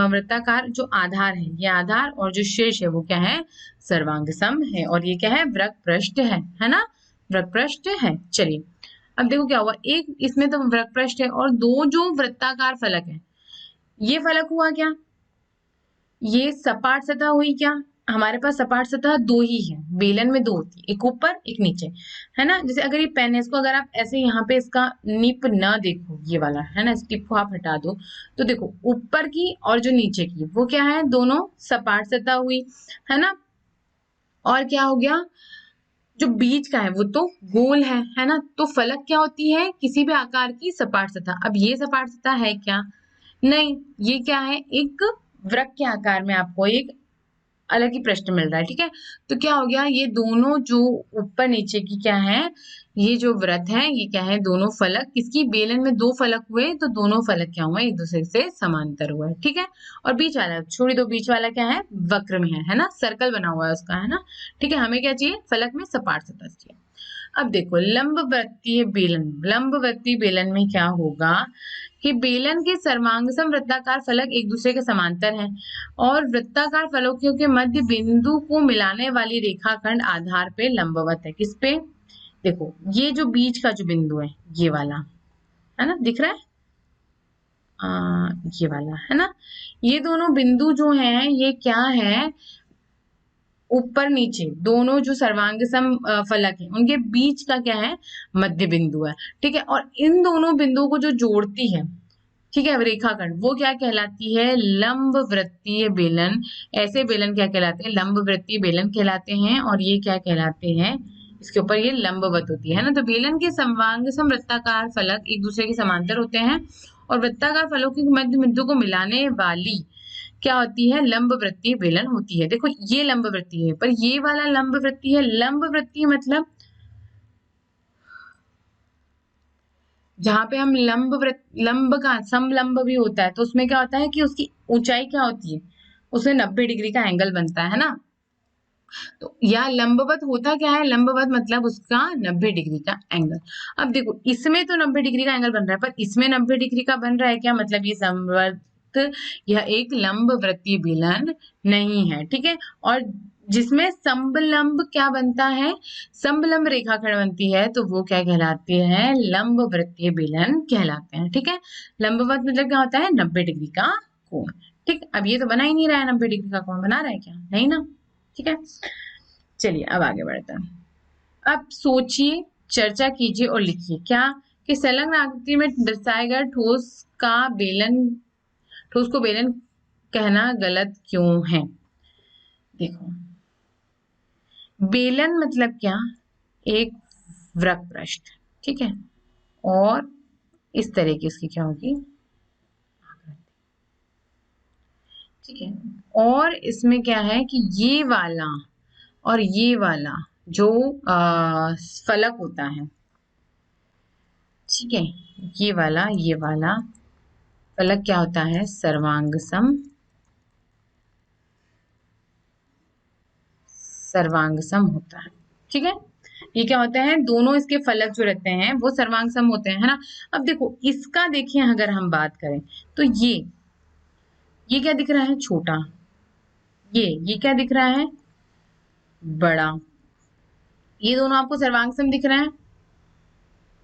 वृत्ताकार जो आधार है, ये आधार, और जो शीर्ष है वो क्या है, सर्वांग सम है। और ये क्या है, वृत्त पृष्ठ है ना, वृत्त पृष्ठ है। चलिए, अब देखो क्या हुआ, एक इसमें तो वृत्त पृष्ठ है और 2 जो वृत्ताकार फलक है, ये फलक हुआ क्या, ये सपाट सतह हुई क्या। हमारे पास सपाट सतह 2 ही है, बेलन में 2 होती है, एक ऊपर एक नीचे, है ना। जैसे अगर ये पेन है, इसको अगर आप ऐसे यहाँ पे इसका निप ना देखो, ये वाला है ना, इस टिप को आप हटा दो, तो देखो ऊपर की और जो नीचे की वो क्या है, दोनों सपाट सतह हुई, है ना। और क्या हो गया, जो बीच का है वो तो गोल है ना। तो फलक क्या होती है, किसी भी आकार की सपाट सतह। अब ये सपाट सतह है क्या, नहीं, ये क्या है, एक वृत्त के आकार में आपको एक अलग ही प्रश्न मिल रहा है, ठीक है। तो क्या हो गया, ये दोनों जो ऊपर नीचे की क्या है, ये जो वृत्त है ये क्या है, दोनों फलक किसकी, बेलन में दो फलक हुए तो दोनों फलक क्या हुए, एक दूसरे से समांतर हुए, ठीक है। और बीच वाला छोड़ी दो, बीच वाला क्या है, वक्र में है ना, सर्कल बना हुआ है उसका, है ना। ठीक है, हमें क्या चाहिए, फलक में सपाट सतह चाहिए। अब देखो लंबवृत्तीय बेलन, लंबवृत्तीय बेलन में क्या होगा कि बेलन के सर्वांगसम वृत्ताकार फलक एक दूसरे के समांतर हैं और वृत्ताकार फलकों के मध्य बिंदु को मिलाने वाली रेखाखंड आधार पे लंबवत है। किस पे, देखो ये जो बीच का जो बिंदु है ये वाला, है ना, दिख रहा है, ये वाला है ना, ये दोनों बिंदु जो हैं ये क्या है, ऊपर नीचे दोनों जो सर्वांग सम फलक है उनके बीच का क्या है, मध्य बिंदु है, ठीक है। और इन दोनों बिंदुओं को जो जोड़ती है, ठीक है, रेखाखंड, वो क्या कहलाती है, लंब वृत्तीय बेलन। ऐसे बेलन क्या कहलाते हैं, लंब वृत्तीय बेलन कहलाते हैं। और ये क्या कहलाते हैं, इसके ऊपर ये लंबवत होती है ना। तो बेलन के समवांग सम वृत्ताकार फलक एक दूसरे के समांतर होते हैं और वृत्ताकार फलकों के मध्य बिंदु को मिलाने वाली क्या होती है, लंब वृत्तीय बेलन होती है। देखो ये लंब वृत्तीय है, पर ये वाला लंब वृत्तीय है। लंब वृत्तीय मतलब जहां पे हम लंब का समलंब भी होता है तो उसमें क्या होता है कि उसकी ऊंचाई क्या होती है, उसमें 90 डिग्री का एंगल बनता है ना। तो या लंबवत होता क्या है, लंबवत मतलब उसका 90 डिग्री का एंगल। अब देखो इसमें तो 90 डिग्री का एंगल बन रहा है, पर इसमें 90 डिग्री का बन रहा है क्या, मतलब ये समवर्त, यह एक लंब वृत्तीय बेलन नहीं है, ठीक है। और जिसमें समलंब क्या बनता है, समलंब रेखाखंड बनती है तो वो क्या कहलाती है, लंब वृत्तीय बेलन कहलाते हैं, ठीक है। लंबवत मतलब क्या होता है, 90 डिग्री का कोण, ठीक। अब ये तो बना ही नहीं रहा है, 90 डिग्री का कोण बना रहा है क्या, नहीं ना, ठीक है। चलिए अब आगे बढ़ते हैं। अब सोचिए, चर्चा कीजिए और लिखिए क्या, कि संलग्न आकृति में दर्शाए गए ठोस को बेलन कहना गलत क्यों है। देखो बेलन मतलब क्या, एक वृत्त पृष्ठ, ठीक है, और इस तरह की उसकी क्या होगी, ठीक है। और इसमें क्या है कि ये वाला और ये वाला जो फलक होता है, ठीक है, ये वाला फलक क्या होता है, सर्वांगसम होता है, ठीक है। ये क्या होता है, दोनों इसके फलक जो रहते हैं वो सर्वांगसम होते हैं, है ना। अब देखो इसका देखिए, अगर हम बात करें तो ये क्या दिख रहा है, छोटा, ये क्या दिख रहा है, बड़ा। ये दोनों आपको सर्वांगसम दिख रहे हैं,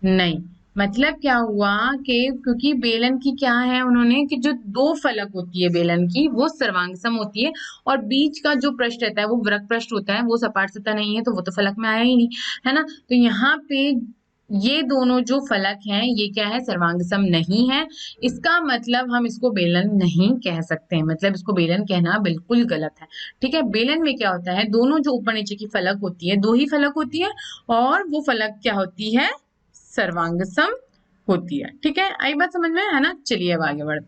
नहीं। मतलब क्या हुआ कि क्योंकि बेलन की क्या है, उन्होंने कि जो दो फलक होती है बेलन की वो सर्वांगसम होती है और बीच का जो पृष्ठ रहता है वो वृत्त पृष्ठ होता है, वो सपाट सतह नहीं है तो वो तो फलक में आया ही नहीं, है ना। तो यहाँ पे ये दोनों जो फलक हैं ये क्या है, सर्वांगसम नहीं है। इसका मतलब हम इसको बेलन नहीं कह सकते हैं, मतलब इसको बेलन कहना बिल्कुल गलत है, ठीक है। बेलन में क्या होता है, दोनों जो ऊपर नीचे की फलक होती है, दो ही फलक होती है और वो फलक क्या होती है, सर्वांगसम होती है, ठीक है। आई बात समझ में, है ना। चलिए अब आगे बढ़ते हैं।